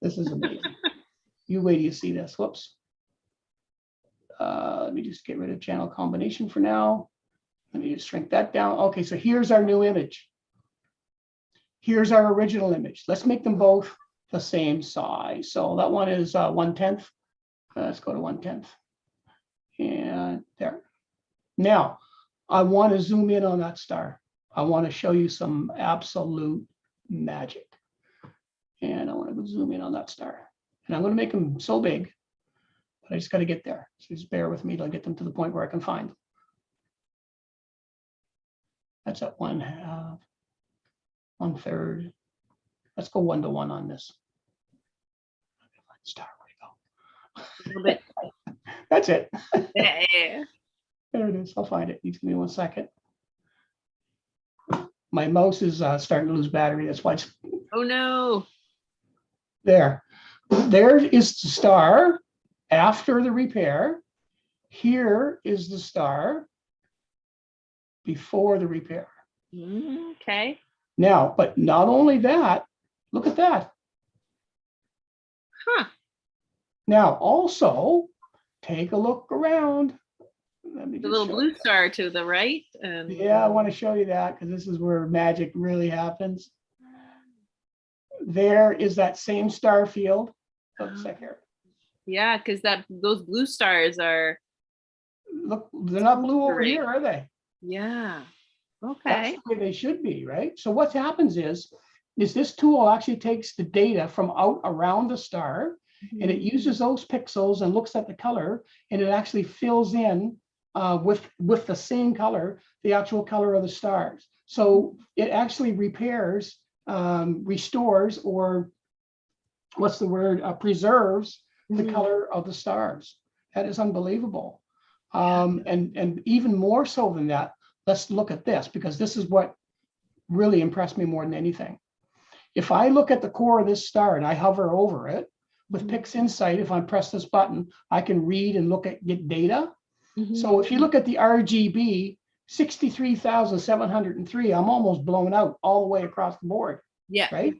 This is amazing. You wait till you see this. Whoops. Let me just get rid of channel combination for now. Let me just shrink that down. Okay, so here's our new image. Here's our original image. Let's make them both the same size. So that one is 1/10. Let's go to 1/10. And there. Now, I want to zoom in on that star. I want to show you some absolute magic. And I want to zoom in on that star. And I'm going to make them so big, but I just got to get there. So just bear with me till I get them to the point where I can find them. That's at 1/2, 1/3. Let's go 1 to 1 on this. Star, where to go? That's it. Yeah. There it is. I'll find it. Give me 1 second. My mouse is starting to lose battery. That's why it's. Oh no. There. There is the star after the repair. Here is the star before the repair. Okay. Now, but not only that, look at that. Huh. Now, also, take a look around. Let me the little blue star to the right. And yeah, I want to show you that because this is where magic really happens. There is that same star field. Looks like here. Yeah, because those blue stars are. Look, they're not blue over here, are they? Yeah. Okay. That's the way they should be, right? So what happens is this tool actually takes the data from out around the star, and it uses those pixels and looks at the color, and it actually fills in with the same color, the actual color of the stars. So it actually repairs, restores, or what's the word, preserves the Mhm. color of the stars. That is unbelievable. And even more so than that, let's look at this, because this is what really impressed me more than anything. If I look at the core of this star and I hover over it with Mhm. PixInsight, if I press this button, I can read and get data. Mhm. So if you look at the RGB, 63,703, I'm almost blown out all the way across the board, Yeah. right?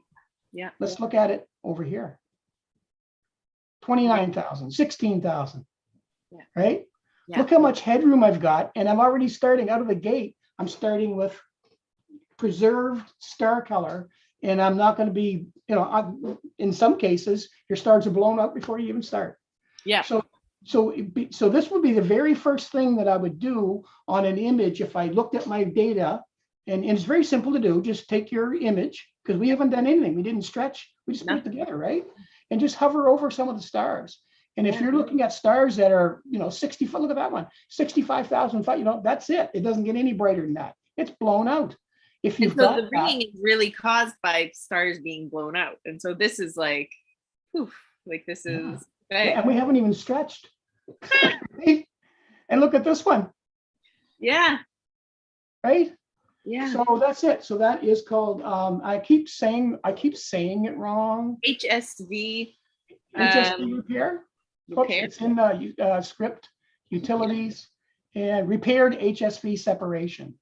Yeah. Let's look at it over here. Yeah. 29,000, 16,000, Yeah. right? Yeah. Look how much headroom I've got. And I'm already starting out of the gate. I'm starting with preserved star color. And I'm not going to be, in some cases, your stars are blown up before you even start. Yeah. So this would be the very first thing that I would do on an image if I looked at my data. And it's very simple to do. Just take your image, because we haven't done anything. We didn't stretch. We just put it together, right? And just hover over some of the stars. And if you're looking at stars that are, 60, look at that one, 65,000, that's it. It doesn't get any brighter than that. It's blown out. If you've got the ringing is really caused by stars being blown out. And so this is like, poof, like this is big. And we haven't even stretched. Right? And look at this one. Yeah. Right? Yeah. So that's it. So that is called, I keep saying it wrong. HSV. HSV repair. Oops, Repair. it's in script, utilities, and repaired HSV separation.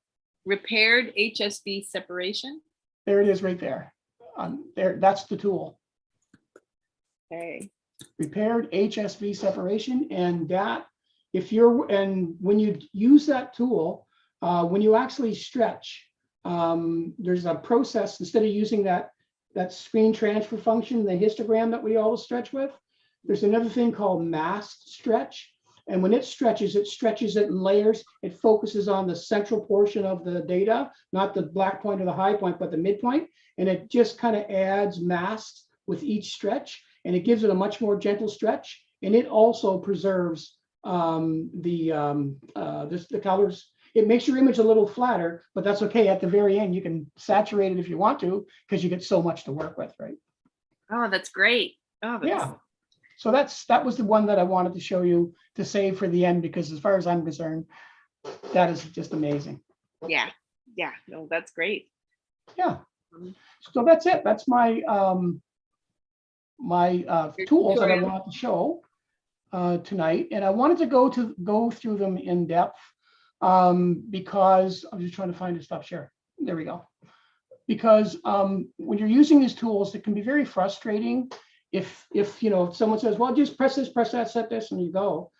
Repaired HSV separation. There it is right there. There, that's the tool. Okay. Repaired HSV separation. And that, when you use that tool, when you actually stretch, there's a process. Instead of using that screen transfer function, the histogram that we always stretch with, there's another thing called masked stretch. And when it stretches it in layers. It focuses on the central portion of the data, not the black point or the high point, but the midpoint. And it just kind of adds masks with each stretch, and it gives it a much more gentle stretch. And it also preserves the colors. It makes your image a little flatter, but that's okay. At the very end, you can saturate it if you want to, because you get so much to work with, right? Oh, that's great. Oh, yeah. So that was the one that I wanted to show you to save for the end, because as far as I'm concerned, that is just amazing. Yeah. Yeah. No, that's great. Yeah. So that's it. That's my tools that I wanted to show tonight, and I wanted to go through them in depth because I'm just trying to find a stop share. There we go. Because when you're using these tools, it can be very frustrating if someone says, well, just press this, press that, set this, and you go.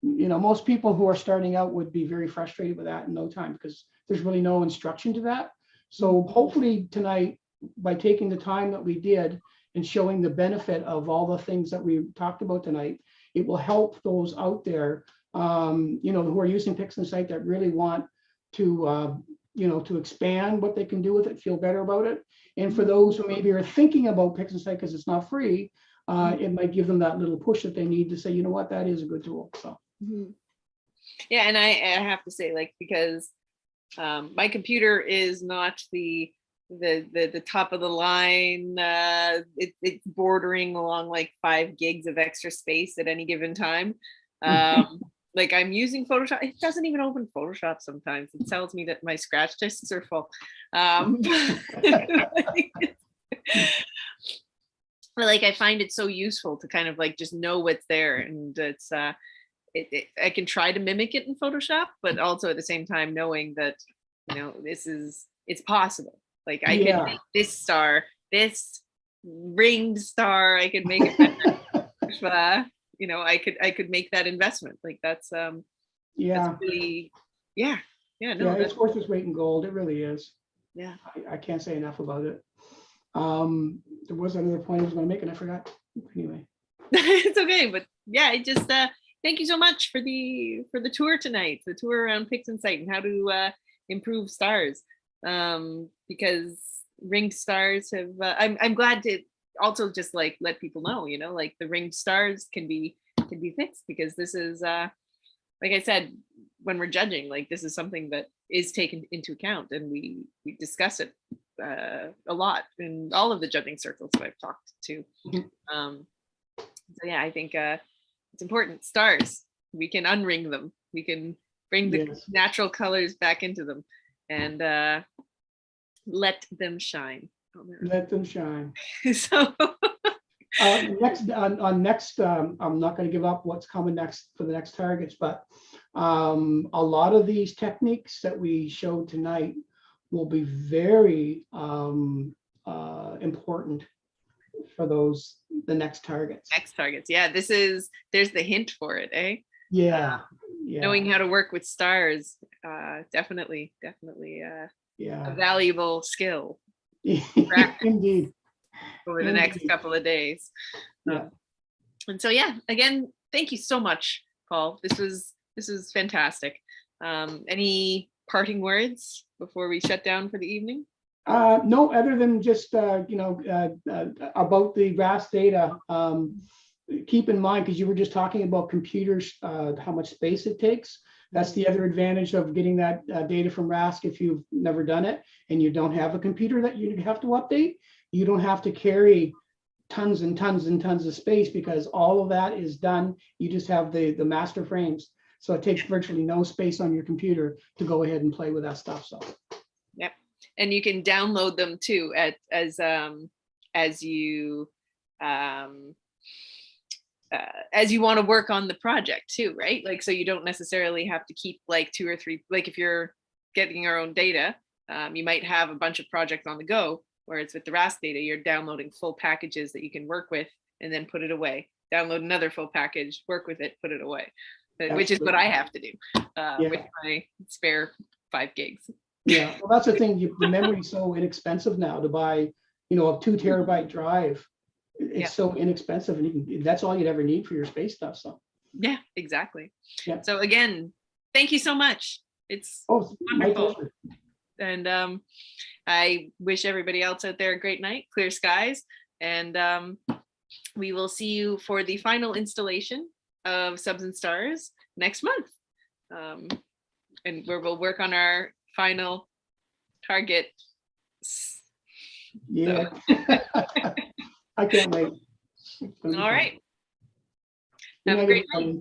Most people who are starting out would be very frustrated with that in no time, because there's really no instruction to that. So hopefully tonight, by taking the time that we did and showing the benefit of all the things that we talked about tonight, it will help those out there, who are using PixInsight, that really want to, to expand what they can do with it, feel better about it. And for those who maybe are thinking about PixInsight because it's not free, it might give them that little push that they need to say, you know what, that is a good tool. So. Yeah, and I have to say, like, because my computer is not the top of the line. It's bordering along like 5 gigs of extra space at any given time. Like, I'm using Photoshop. It doesn't even open Photoshop sometimes. It tells me that my scratch disks are full. Like, I find it so useful to kind of like just know what's there, and it's I can try to mimic it in Photoshop, but also at the same time knowing that it's possible. Like, I can make this star, this ringed star, I could make it better. I could make that investment. Like, that's that's really, it's worth its weight in gold. It really is. Yeah. I can't say enough about it. There was another point I was going to make and I forgot. Anyway. It's okay, but yeah, I just thank you so much for the tour tonight, the tour around PixInsight and how to improve stars. Because ringed stars have I'm glad to also just like let people know, like the ringed stars can be fixed, because this is like I said, when we're judging, like, this is something that is taken into account, and we discuss it a lot in all of the judging circles that I've talked to. So yeah, I think it's important. Stars, we can unring them. We can bring the natural colors back into them and let them shine. Let them shine. So next, I'm not going to give up what's coming next for the next targets, but a lot of these techniques that we showed tonight will be very important for the next targets. Next targets, yeah. There's the hint for it, eh? Yeah, knowing how to work with stars, definitely a valuable skill. Indeed. Over the next couple of days. And so yeah, again, thank you so much, Paul. This was fantastic. Any parting words before we shut down for the evening? No, other than just about the RASC data. Keep in mind, because you were just talking about computers, how much space it takes. That's the other advantage of getting that data from RASC. If you've never done it and you don't have a computer that you have to update, you don't have to carry tons and tons and tons of space, because all of that is done. You just have the master frames. So it takes virtually no space on your computer to go ahead and play with that stuff. So yep. And you can download them too as you want to work on the project too, right? Like, so you don't necessarily have to keep like 2 or 3, like if you're getting your own data, you might have a bunch of projects on the go, whereas with the RASC data, you're downloading full packages that you can work with and then put it away. Download another full package, work with it, put it away, which is what I have to do with my spare 5 gigs. Yeah, well, that's the thing. The memory is so inexpensive now to buy, a 2 terabyte drive. It's so inexpensive, and that's all you'd ever need for your space stuff. So yeah, exactly. Yeah. So again, thank you so much. It's wonderful. And I wish everybody else out there a great night, clear skies, and we will see you for the final installation of Subs and Stars next month, and where we'll work on our final target. Yeah. I can't wait. All right. Have a great night.